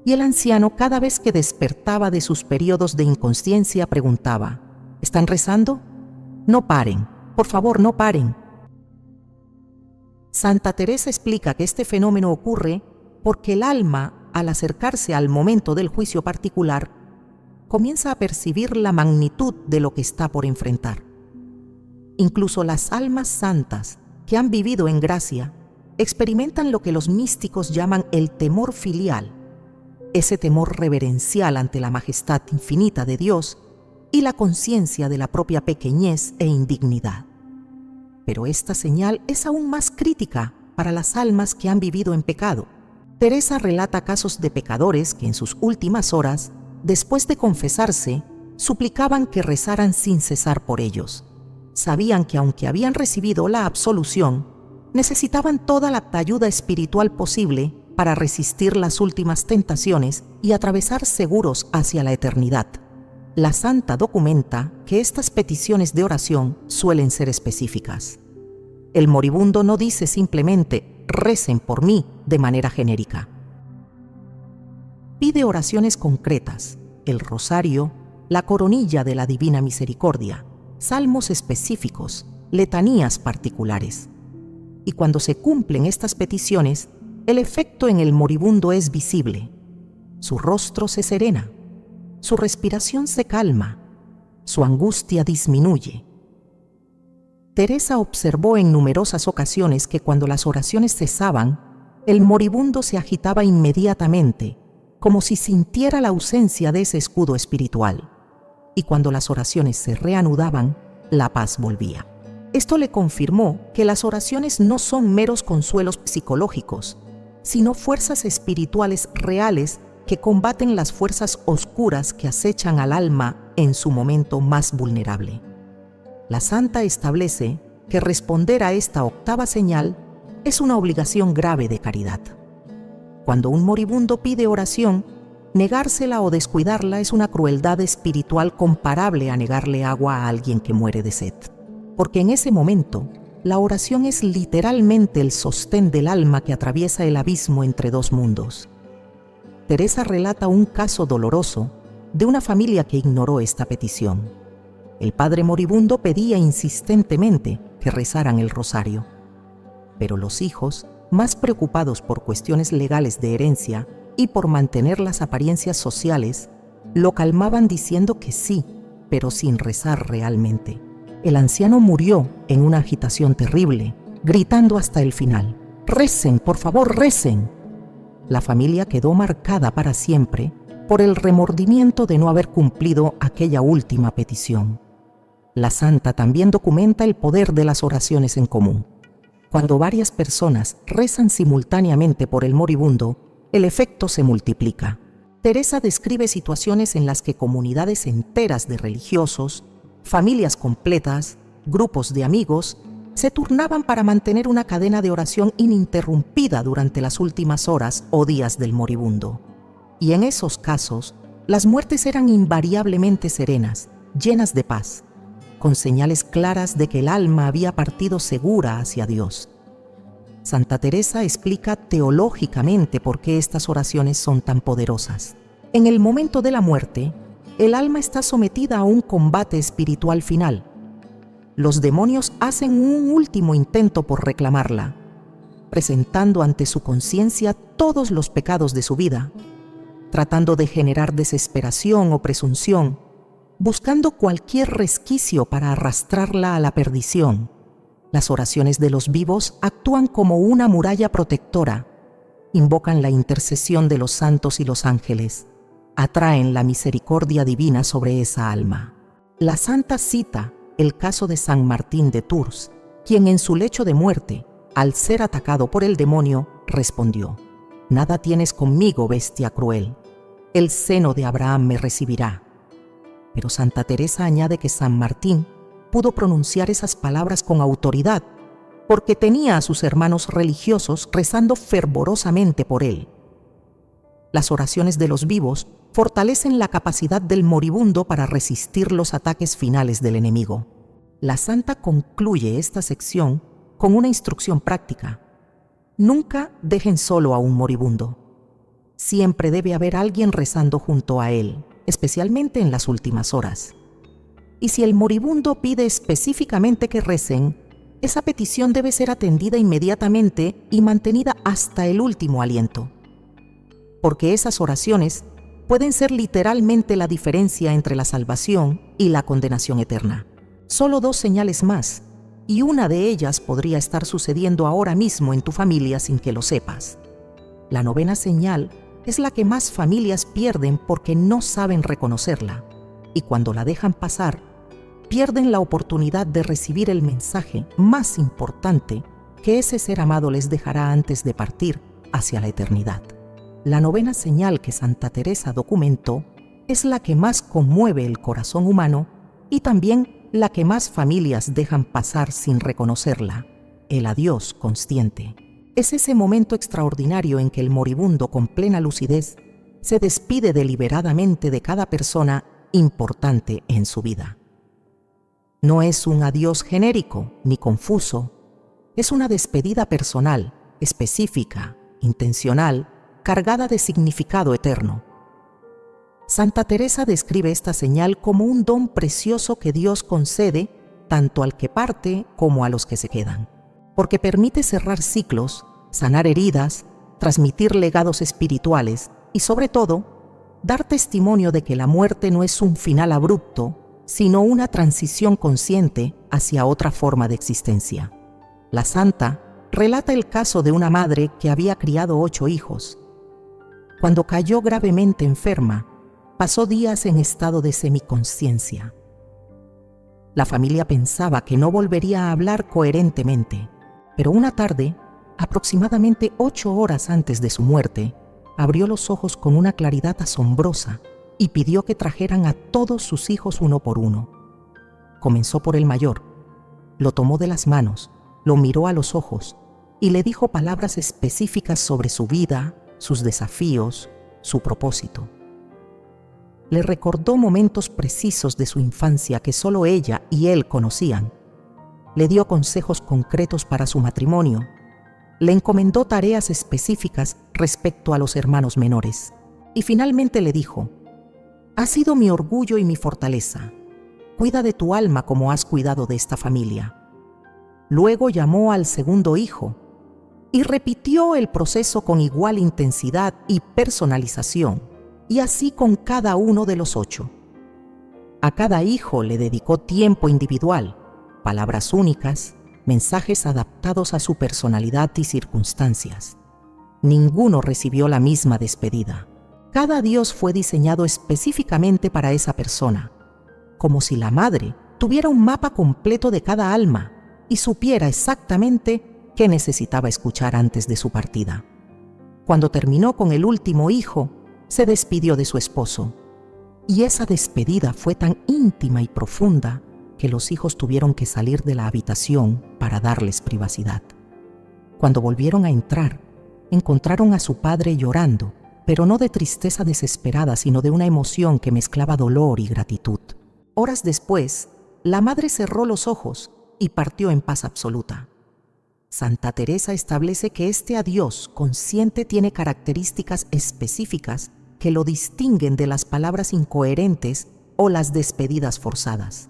Y el anciano, cada vez que despertaba de sus periodos de inconsciencia, preguntaba: ¿están rezando? No paren, por favor, no paren. Santa Teresa explica que este fenómeno ocurre porque el alma, al acercarse al momento del juicio particular, comienza a percibir la magnitud de lo que está por enfrentar. Incluso las almas santas que han vivido en gracia experimentan lo que los místicos llaman el temor filial, ese temor reverencial ante la majestad infinita de Dios y la conciencia de la propia pequeñez e indignidad. Pero esta señal es aún más crítica para las almas que han vivido en pecado. Teresa relata casos de pecadores que en sus últimas horas, después de confesarse, suplicaban que rezaran sin cesar por ellos. Sabían que aunque habían recibido la absolución, necesitaban toda la ayuda espiritual posible para resistir las últimas tentaciones y atravesar seguros hacia la eternidad. La santa documenta que estas peticiones de oración suelen ser específicas. El moribundo no dice simplemente «recen por mí» de manera genérica. Pide oraciones concretas, el rosario, la coronilla de la Divina Misericordia, salmos específicos, letanías particulares. Y cuando se cumplen estas peticiones, el efecto en el moribundo es visible. Su rostro se serena, su respiración se calma, su angustia disminuye. Teresa observó en numerosas ocasiones que cuando las oraciones cesaban, el moribundo se agitaba inmediatamente, como si sintiera la ausencia de ese escudo espiritual. Y cuando las oraciones se reanudaban, la paz volvía. Esto le confirmó que las oraciones no son meros consuelos psicológicos, sino fuerzas espirituales reales que combaten las fuerzas oscuras que acechan al alma en su momento más vulnerable. La santa establece que responder a esta octava señal es una obligación grave de caridad. Cuando un moribundo pide oración, negársela o descuidarla es una crueldad espiritual comparable a negarle agua a alguien que muere de sed. Porque en ese momento, la oración es literalmente el sostén del alma que atraviesa el abismo entre dos mundos. Teresa relata un caso doloroso de una familia que ignoró esta petición. El padre moribundo pedía insistentemente que rezaran el rosario, pero los hijos, más preocupados por cuestiones legales de herencia y por mantener las apariencias sociales, lo calmaban diciendo que sí, pero sin rezar realmente. El anciano murió en una agitación terrible, gritando hasta el final: «¡Recen, por favor, recen!». La familia quedó marcada para siempre por el remordimiento de no haber cumplido aquella última petición. La santa también documenta el poder de las oraciones en común. Cuando varias personas rezan simultáneamente por el moribundo, el efecto se multiplica. Teresa describe situaciones en las que comunidades enteras de religiosos, familias completas, grupos de amigos, se turnaban para mantener una cadena de oración ininterrumpida durante las últimas horas o días del moribundo. Y en esos casos, las muertes eran invariablemente serenas, llenas de paz, con señales claras de que el alma había partido segura hacia Dios. Santa Teresa explica teológicamente por qué estas oraciones son tan poderosas. En el momento de la muerte, el alma está sometida a un combate espiritual final. Los demonios hacen un último intento por reclamarla, presentando ante su conciencia todos los pecados de su vida, tratando de generar desesperación o presunción, buscando cualquier resquicio para arrastrarla a la perdición. Las oraciones de los vivos actúan como una muralla protectora, invocan la intercesión de los santos y los ángeles, atraen la misericordia divina sobre esa alma. La santa cita el caso de San Martín de Tours, quien en su lecho de muerte, al ser atacado por el demonio, respondió: «Nada tienes conmigo, bestia cruel. El seno de Abraham me recibirá». Pero Santa Teresa añade que San Martín pudo pronunciar esas palabras con autoridad porque tenía a sus hermanos religiosos rezando fervorosamente por él. Las oraciones de los vivos fortalecen la capacidad del moribundo para resistir los ataques finales del enemigo. La santa concluye esta sección con una instrucción práctica. Nunca dejen solo a un moribundo. Siempre debe haber alguien rezando junto a él, especialmente en las últimas horas. Y si el moribundo pide específicamente que recen, esa petición debe ser atendida inmediatamente y mantenida hasta el último aliento. Porque esas oraciones pueden ser literalmente la diferencia entre la salvación y la condenación eterna. Solo 2 señales más, y una de ellas podría estar sucediendo ahora mismo en tu familia sin que lo sepas. La 9ª señal es la que más familias pierden porque no saben reconocerla, y cuando la dejan pasar, pierden la oportunidad de recibir el mensaje más importante que ese ser amado les dejará antes de partir hacia la eternidad. La 9ª señal que Santa Teresa documentó es la que más conmueve el corazón humano y también la que más familias dejan pasar sin reconocerla: el adiós consciente. Es ese momento extraordinario en que el moribundo, con plena lucidez, se despide deliberadamente de cada persona importante en su vida. No es un adiós genérico ni confuso, es una despedida personal, específica, intencional, cargada de significado eterno. Santa Teresa describe esta señal como un don precioso que Dios concede tanto al que parte como a los que se quedan, porque permite cerrar ciclos, sanar heridas, transmitir legados espirituales y, sobre todo, dar testimonio de que la muerte no es un final abrupto, sino una transición consciente hacia otra forma de existencia. La santa relata el caso de una madre que había criado 8 hijos. Cuando cayó gravemente enferma, pasó días en estado de semiconsciencia. La familia pensaba que no volvería a hablar coherentemente, pero una tarde, aproximadamente 8 horas antes de su muerte, abrió los ojos con una claridad asombrosa y pidió que trajeran a todos sus hijos uno por uno. Comenzó por el mayor, lo tomó de las manos, lo miró a los ojos y le dijo palabras específicas sobre su vida, sus desafíos, su propósito. Le recordó momentos precisos de su infancia que solo ella y él conocían. Le dio consejos concretos para su matrimonio. Le encomendó tareas específicas respecto a los hermanos menores. Y finalmente le dijo: «Has sido mi orgullo y mi fortaleza. Cuida de tu alma como has cuidado de esta familia». Luego llamó al segundo hijo y repitió el proceso con igual intensidad y personalización, y así con cada uno de los 8. A cada hijo le dedicó tiempo individual, palabras únicas, mensajes adaptados a su personalidad y circunstancias. Ninguno recibió la misma despedida. Cada adiós fue diseñado específicamente para esa persona, como si la madre tuviera un mapa completo de cada alma y supiera exactamente qué necesitaba escuchar antes de su partida. Cuando terminó con el último hijo, se despidió de su esposo, y esa despedida fue tan íntima y profunda que los hijos tuvieron que salir de la habitación para darles privacidad. Cuando volvieron a entrar, encontraron a su padre llorando, pero no de tristeza desesperada, sino de una emoción que mezclaba dolor y gratitud. Horas después, la madre cerró los ojos y partió en paz absoluta. Santa Teresa establece que este adiós consciente tiene características específicas que lo distinguen de las palabras incoherentes o las despedidas forzadas.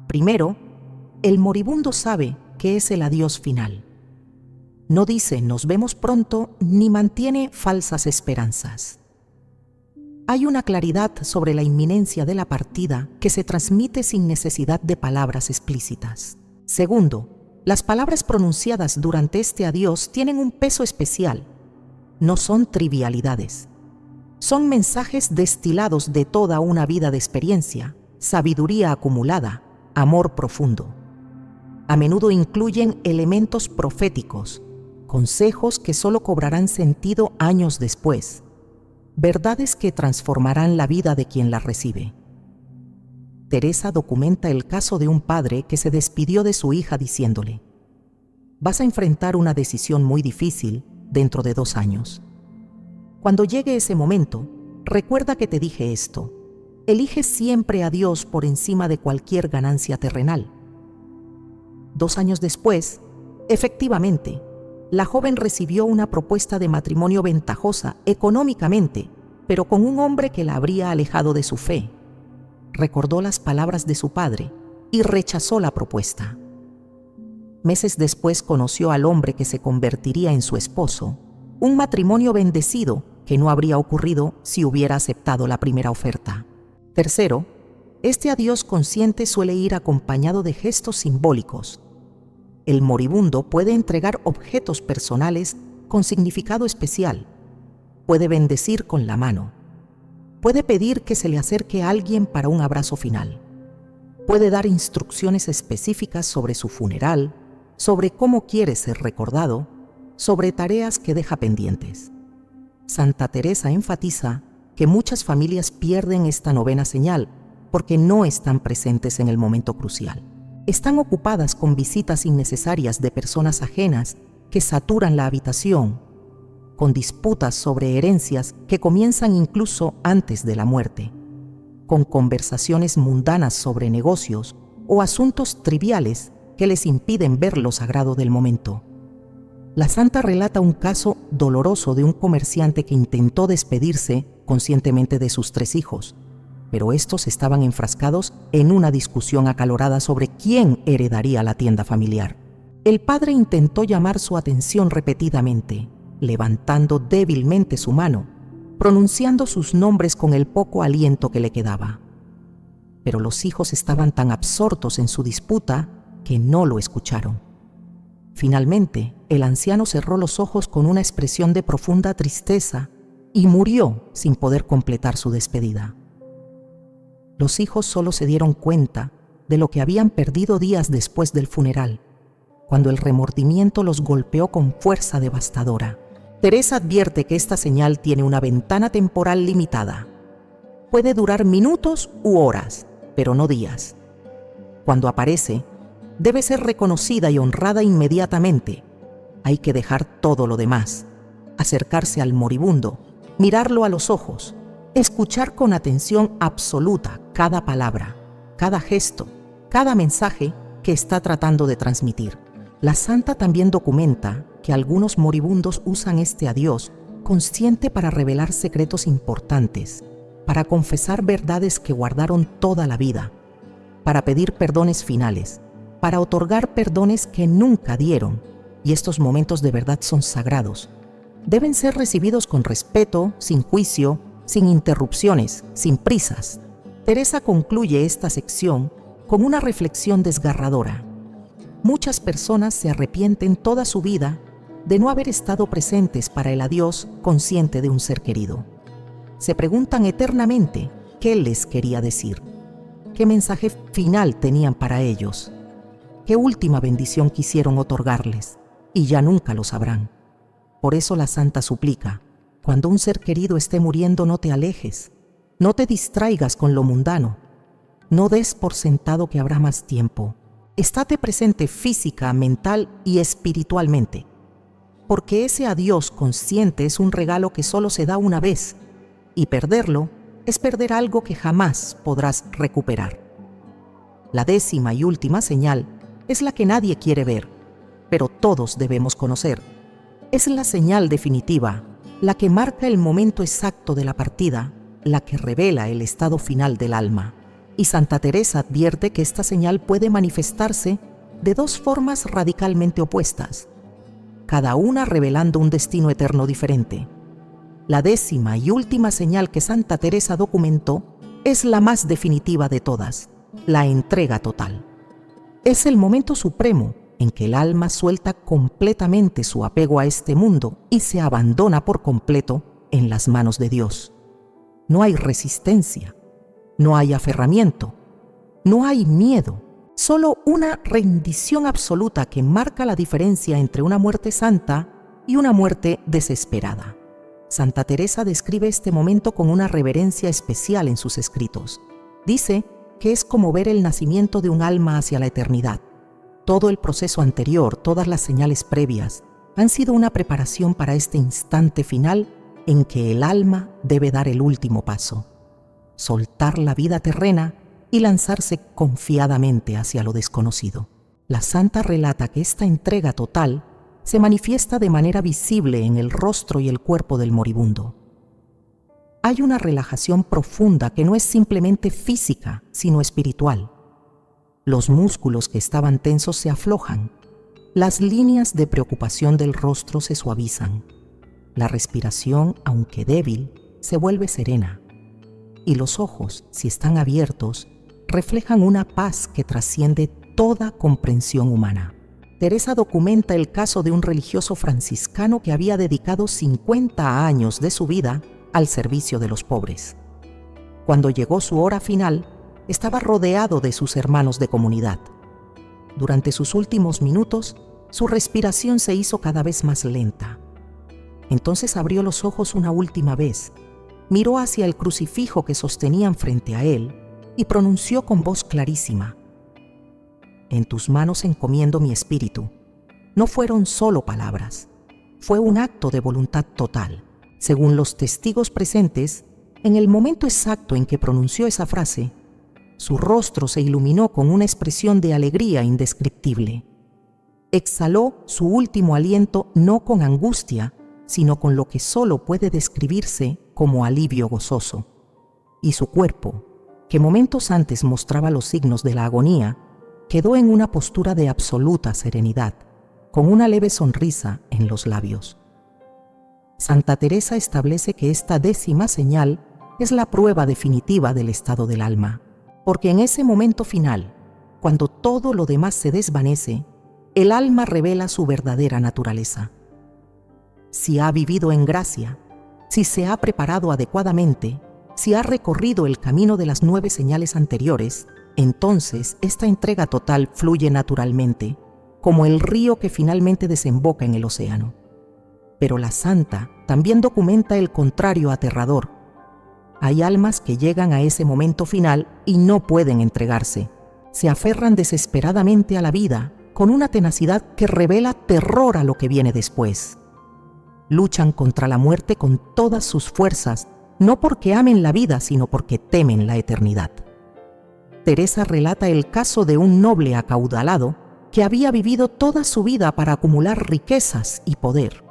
Primero, el moribundo sabe que es el adiós final. No dice «nos vemos pronto» ni mantiene falsas esperanzas. Hay una claridad sobre la inminencia de la partida que se transmite sin necesidad de palabras explícitas. Segundo, las palabras pronunciadas durante este adiós tienen un peso especial. No son trivialidades. Son mensajes destilados de toda una vida de experiencia, sabiduría acumulada, amor profundo. A menudo incluyen elementos proféticos, consejos que solo cobrarán sentido años después, verdades que transformarán la vida de quien las recibe. Teresa documenta el caso de un padre que se despidió de su hija diciéndole: «Vas a enfrentar una decisión muy difícil dentro de 2 años. Cuando llegue ese momento, recuerda que te dije esto: elige siempre a Dios por encima de cualquier ganancia terrenal». 2 años después, efectivamente, la joven recibió una propuesta de matrimonio ventajosa económicamente, pero con un hombre que la habría alejado de su fe. Recordó las palabras de su padre y rechazó la propuesta. Meses después conoció al hombre que se convertiría en su esposo, un matrimonio bendecido que no habría ocurrido si hubiera aceptado la primera oferta. Tercero, este adiós consciente suele ir acompañado de gestos simbólicos. El moribundo puede entregar objetos personales con significado especial, puede bendecir con la mano, puede pedir que se le acerque a alguien para un abrazo final, puede dar instrucciones específicas sobre su funeral, sobre cómo quiere ser recordado, sobre tareas que deja pendientes. Santa Teresa enfatiza que muchas familias pierden esta novena señal porque no están presentes en el momento crucial. Están ocupadas con visitas innecesarias de personas ajenas que saturan la habitación, con disputas sobre herencias que comienzan incluso antes de la muerte, con conversaciones mundanas sobre negocios o asuntos triviales que les impiden ver lo sagrado del momento. La santa relata un caso doloroso de un comerciante que intentó despedirse conscientemente de sus 3 hijos, pero estos estaban enfrascados en una discusión acalorada sobre quién heredaría la tienda familiar. El padre intentó llamar su atención repetidamente, levantando débilmente su mano, pronunciando sus nombres con el poco aliento que le quedaba. Pero los hijos estaban tan absortos en su disputa que no lo escucharon. Finalmente, el anciano cerró los ojos con una expresión de profunda tristeza y murió sin poder completar su despedida. Los hijos solo se dieron cuenta de lo que habían perdido días después del funeral, cuando el remordimiento los golpeó con fuerza devastadora. Teresa advierte que esta señal tiene una ventana temporal limitada. Puede durar minutos u horas, pero no días. Cuando aparece, debe ser reconocida y honrada inmediatamente. Hay que dejar todo lo demás, acercarse al moribundo, mirarlo a los ojos, escuchar con atención absoluta cada palabra, cada gesto, cada mensaje que está tratando de transmitir. La santa también documenta que algunos moribundos usan este adiós consciente para revelar secretos importantes, para confesar verdades que guardaron toda la vida, para pedir perdones finales, para otorgar perdones que nunca dieron, y estos momentos de verdad son sagrados. Deben ser recibidos con respeto, sin juicio, sin interrupciones, sin prisas. Teresa concluye esta sección con una reflexión desgarradora. Muchas personas se arrepienten toda su vida de no haber estado presentes para el adiós consciente de un ser querido. Se preguntan eternamente qué les quería decir, qué mensaje final tenían para ellos, qué última bendición quisieron otorgarles, y ya nunca lo sabrán. Por eso la santa suplica: cuando un ser querido esté muriendo, no te alejes, no te distraigas con lo mundano, no des por sentado que habrá más tiempo. Estate presente física, mental y espiritualmente, porque ese adiós consciente es un regalo que solo se da una vez, y perderlo es perder algo que jamás podrás recuperar. La 10ª y última señal es la que nadie quiere ver, pero todos debemos conocer. Es la señal definitiva, la que marca el momento exacto de la partida, la que revela el estado final del alma. Y Santa Teresa advierte que esta señal puede manifestarse de 2 formas radicalmente opuestas, cada una revelando un destino eterno diferente. La 10ª y última señal que Santa Teresa documentó es la más definitiva de todas, la entrega total. Es el momento supremo en que el alma suelta completamente su apego a este mundo y se abandona por completo en las manos de Dios. No hay resistencia, no hay aferramiento, no hay miedo, solo una rendición absoluta que marca la diferencia entre una muerte santa y una muerte desesperada. Santa Teresa describe este momento con una reverencia especial en sus escritos. Dice que es como ver el nacimiento de un alma hacia la eternidad. Todo el proceso anterior, todas las señales previas, han sido una preparación para este instante final en que el alma debe dar el último paso, soltar la vida terrena y lanzarse confiadamente hacia lo desconocido. La santa relata que esta entrega total se manifiesta de manera visible en el rostro y el cuerpo del moribundo. Hay una relajación profunda que no es simplemente física, sino espiritual. Los músculos que estaban tensos se aflojan, las líneas de preocupación del rostro se suavizan, la respiración, aunque débil, se vuelve serena, y los ojos, si están abiertos, reflejan una paz que trasciende toda comprensión humana. Teresa documenta el caso de un religioso franciscano que había dedicado 50 años de su vida al servicio de los pobres. Cuando llegó su hora final, estaba rodeado de sus hermanos de comunidad. Durante sus últimos minutos, su respiración se hizo cada vez más lenta. Entonces abrió los ojos una última vez, miró hacia el crucifijo que sostenían frente a él y pronunció con voz clarísima: «En tus manos encomiendo mi espíritu. No fueron solo palabras, fue un acto de voluntad total. Según los testigos presentes, en el momento exacto en que pronunció esa frase, su rostro se iluminó con una expresión de alegría indescriptible. Exhaló su último aliento no con angustia, sino con lo que solo puede describirse como alivio gozoso. Y su cuerpo, que momentos antes mostraba los signos de la agonía, quedó en una postura de absoluta serenidad, con una leve sonrisa en los labios. Santa Teresa establece que esta 10ª señal es la prueba definitiva del estado del alma, porque en ese momento final, cuando todo lo demás se desvanece, el alma revela su verdadera naturaleza. Si ha vivido en gracia, si se ha preparado adecuadamente, si ha recorrido el camino de las 9 señales anteriores, entonces esta entrega total fluye naturalmente, como el río que finalmente desemboca en el océano. Pero la santa también documenta el contrario aterrador. Hay almas que llegan a ese momento final y no pueden entregarse. Se aferran desesperadamente a la vida, con una tenacidad que revela terror a lo que viene después. Luchan contra la muerte con todas sus fuerzas, no porque amen la vida, sino porque temen la eternidad. Teresa relata el caso de un noble acaudalado que había vivido toda su vida para acumular riquezas y poder.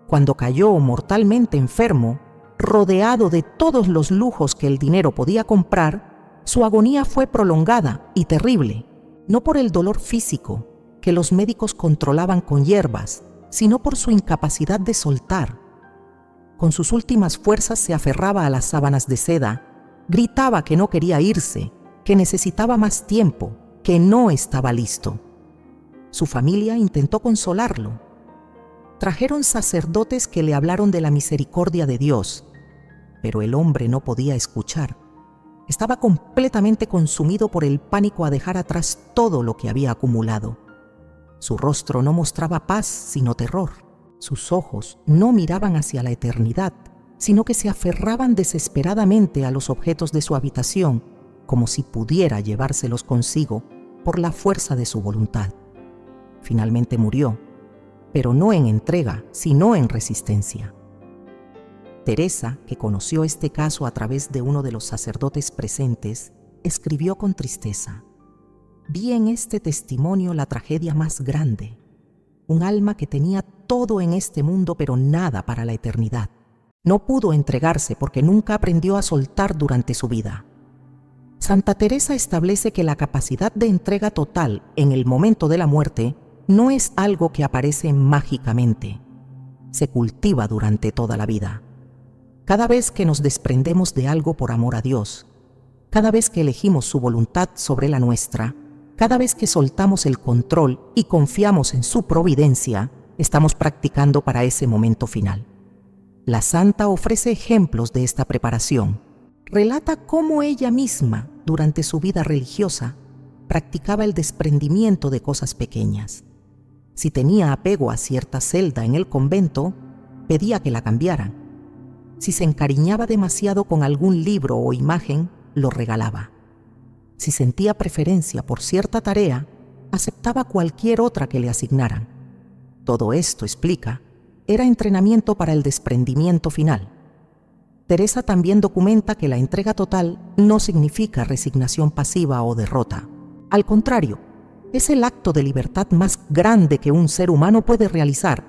Cuando cayó mortalmente enfermo, rodeado de todos los lujos que el dinero podía comprar, su agonía fue prolongada y terrible, no por el dolor físico, que los médicos controlaban con hierbas, sino por su incapacidad de soltar. Con sus últimas fuerzas se aferraba a las sábanas de seda, gritaba que no quería irse, que necesitaba más tiempo, que no estaba listo. Su familia intentó consolarlo. Trajeron sacerdotes que le hablaron de la misericordia de Dios, pero el hombre no podía escuchar. Estaba completamente consumido por el pánico a dejar atrás todo lo que había acumulado. Su rostro no mostraba paz, sino terror. Sus ojos no miraban hacia la eternidad, sino que se aferraban desesperadamente a los objetos de su habitación, como si pudiera llevárselos consigo por la fuerza de su voluntad. Finalmente murió, pero no en entrega, sino en resistencia. Teresa, que conoció este caso a través de uno de los sacerdotes presentes, escribió con tristeza: «Vi en este testimonio la tragedia más grande, un alma que tenía todo en este mundo pero nada para la eternidad. No pudo entregarse porque nunca aprendió a soltar durante su vida». Santa Teresa establece que la capacidad de entrega total en el momento de la muerte no es algo que aparece mágicamente, se cultiva durante toda la vida. Cada vez que nos desprendemos de algo por amor a Dios, cada vez que elegimos su voluntad sobre la nuestra, cada vez que soltamos el control y confiamos en su providencia, estamos practicando para ese momento final. La santa ofrece ejemplos de esta preparación. Relata cómo ella misma, durante su vida religiosa, practicaba el desprendimiento de cosas pequeñas. Si tenía apego a cierta celda en el convento, pedía que la cambiaran. Si se encariñaba demasiado con algún libro o imagen, lo regalaba. Si sentía preferencia por cierta tarea, aceptaba cualquier otra que le asignaran. Todo esto, explica, era entrenamiento para el desprendimiento final. Teresa también documenta que la entrega total no significa resignación pasiva o derrota. Al contrario, es el acto de libertad más grande que un ser humano puede realizar.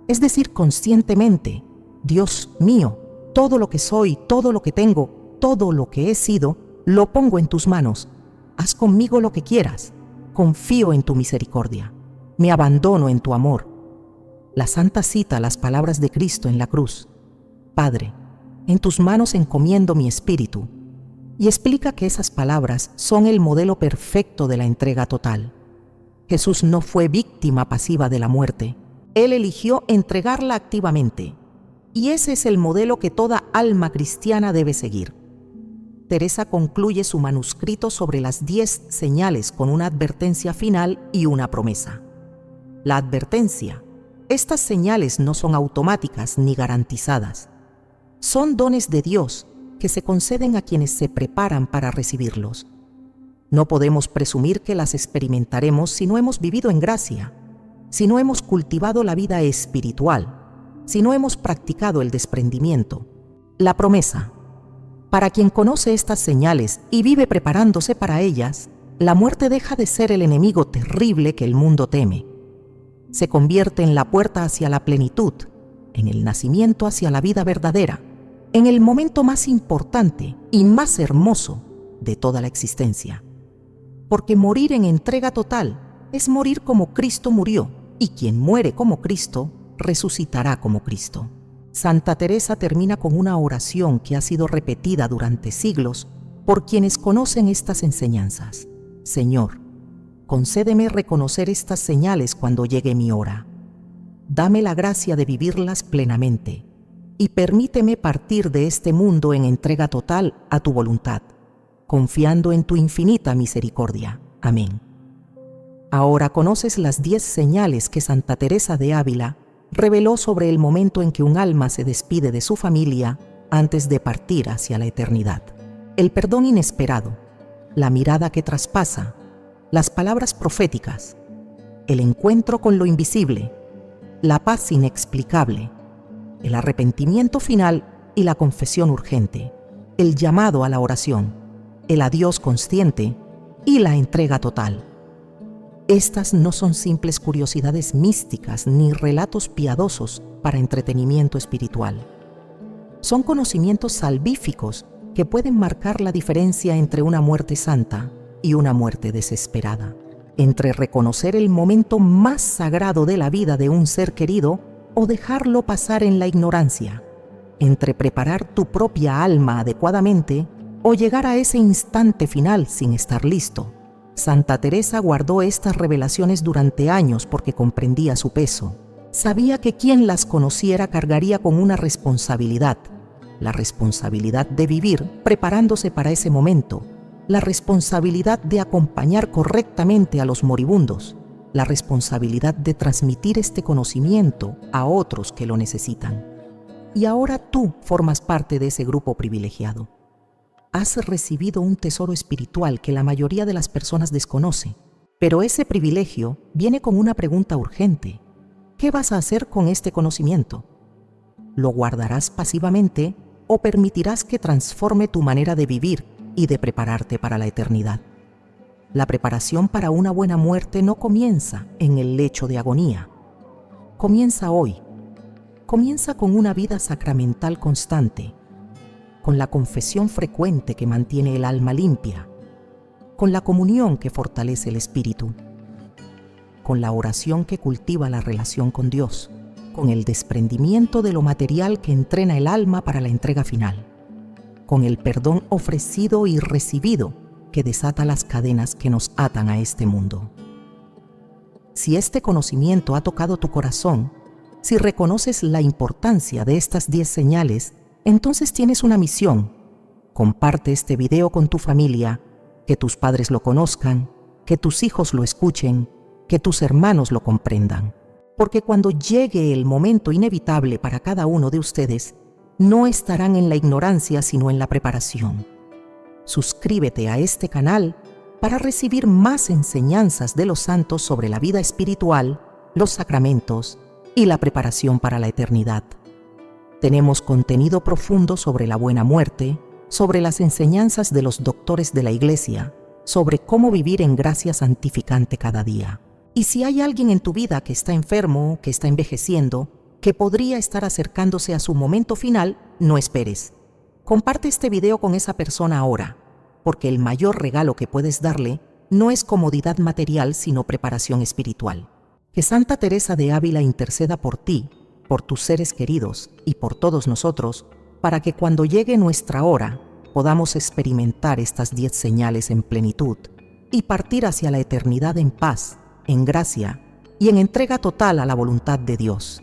Es decir, conscientemente: Dios mío, todo lo que soy, todo lo que tengo, todo lo que he sido, lo pongo en tus manos. Haz conmigo lo que quieras. Confío en tu misericordia. Me abandono en tu amor. La santa cita las palabras de Cristo en la cruz: Padre, en tus manos encomiendo mi espíritu. Y explica que esas palabras son el modelo perfecto de la entrega total. Jesús no fue víctima pasiva de la muerte. Él eligió entregarla activamente. Y ese es el modelo que toda alma cristiana debe seguir. Teresa concluye su manuscrito sobre las 10 señales con una advertencia final y una promesa. La advertencia: estas señales no son automáticas ni garantizadas. Son dones de Dios que se conceden a quienes se preparan para recibirlos. No podemos presumir que las experimentaremos si no hemos vivido en gracia. si no hemos cultivado la vida espiritual, si no hemos practicado el desprendimiento. La promesa. Para quien conoce estas señales y vive preparándose para ellas, la muerte deja de ser el enemigo terrible que el mundo teme. Se convierte en la puerta hacia la plenitud, en el nacimiento hacia la vida verdadera, en el momento más importante y más hermoso de toda la existencia. Porque morir en entrega total es morir como Cristo murió, y quien muere como Cristo, resucitará como Cristo. Santa Teresa termina con una oración que ha sido repetida durante siglos por quienes conocen estas enseñanzas. Señor, concédeme reconocer estas señales cuando llegue mi hora. Dame la gracia de vivirlas plenamente y permíteme partir de este mundo en entrega total a tu voluntad, confiando en tu infinita misericordia. Amén. Ahora conoces las 10 señales que Santa Teresa de Ávila reveló sobre el momento en que un alma se despide de su familia antes de partir hacia la eternidad. El perdón inesperado, la mirada que traspasa, las palabras proféticas, el encuentro con lo invisible, la paz inexplicable, el arrepentimiento final y la confesión urgente, el llamado a la oración, el adiós consciente y la entrega total. Estas no son simples curiosidades místicas ni relatos piadosos para entretenimiento espiritual. Son conocimientos salvíficos que pueden marcar la diferencia entre una muerte santa y una muerte desesperada, entre reconocer el momento más sagrado de la vida de un ser querido o dejarlo pasar en la ignorancia, entre preparar tu propia alma adecuadamente o llegar a ese instante final sin estar listo. Santa Teresa guardó estas revelaciones durante años porque comprendía su peso. Sabía que quien las conociera cargaría con una responsabilidad, la responsabilidad de vivir preparándose para ese momento, la responsabilidad de acompañar correctamente a los moribundos, la responsabilidad de transmitir este conocimiento a otros que lo necesitan. Y ahora tú formas parte de ese grupo privilegiado. Has recibido un tesoro espiritual que la mayoría de las personas desconoce, pero ese privilegio viene con una pregunta urgente. ¿Qué vas a hacer con este conocimiento? ¿Lo guardarás pasivamente o permitirás que transforme tu manera de vivir y de prepararte para la eternidad? La preparación para una buena muerte no comienza en el lecho de agonía. Comienza hoy. Comienza con una vida sacramental constante, con la confesión frecuente que mantiene el alma limpia, con la comunión que fortalece el espíritu, con la oración que cultiva la relación con Dios, con el desprendimiento de lo material que entrena el alma para la entrega final, con el perdón ofrecido y recibido que desata las cadenas que nos atan a este mundo. Si este conocimiento ha tocado tu corazón, si reconoces la importancia de estas 10 señales, entonces tienes una misión. Comparte este video con tu familia, que tus padres lo conozcan, que tus hijos lo escuchen, que tus hermanos lo comprendan. Porque cuando llegue el momento inevitable para cada uno de ustedes, no estarán en la ignorancia sino en la preparación. Suscríbete a este canal para recibir más enseñanzas de los santos sobre la vida espiritual, los sacramentos y la preparación para la eternidad. Tenemos contenido profundo sobre la buena muerte, sobre las enseñanzas de los doctores de la Iglesia, sobre cómo vivir en gracia santificante cada día. Y si hay alguien en tu vida que está enfermo, que está envejeciendo, que podría estar acercándose a su momento final, no esperes. Comparte este video con esa persona ahora, porque el mayor regalo que puedes darle no es comodidad material, sino preparación espiritual. Que Santa Teresa de Ávila interceda por ti, por tus seres queridos y por todos nosotros, para que cuando llegue nuestra hora podamos experimentar estas 10 señales en plenitud y partir hacia la eternidad en paz, en gracia y en entrega total a la voluntad de Dios.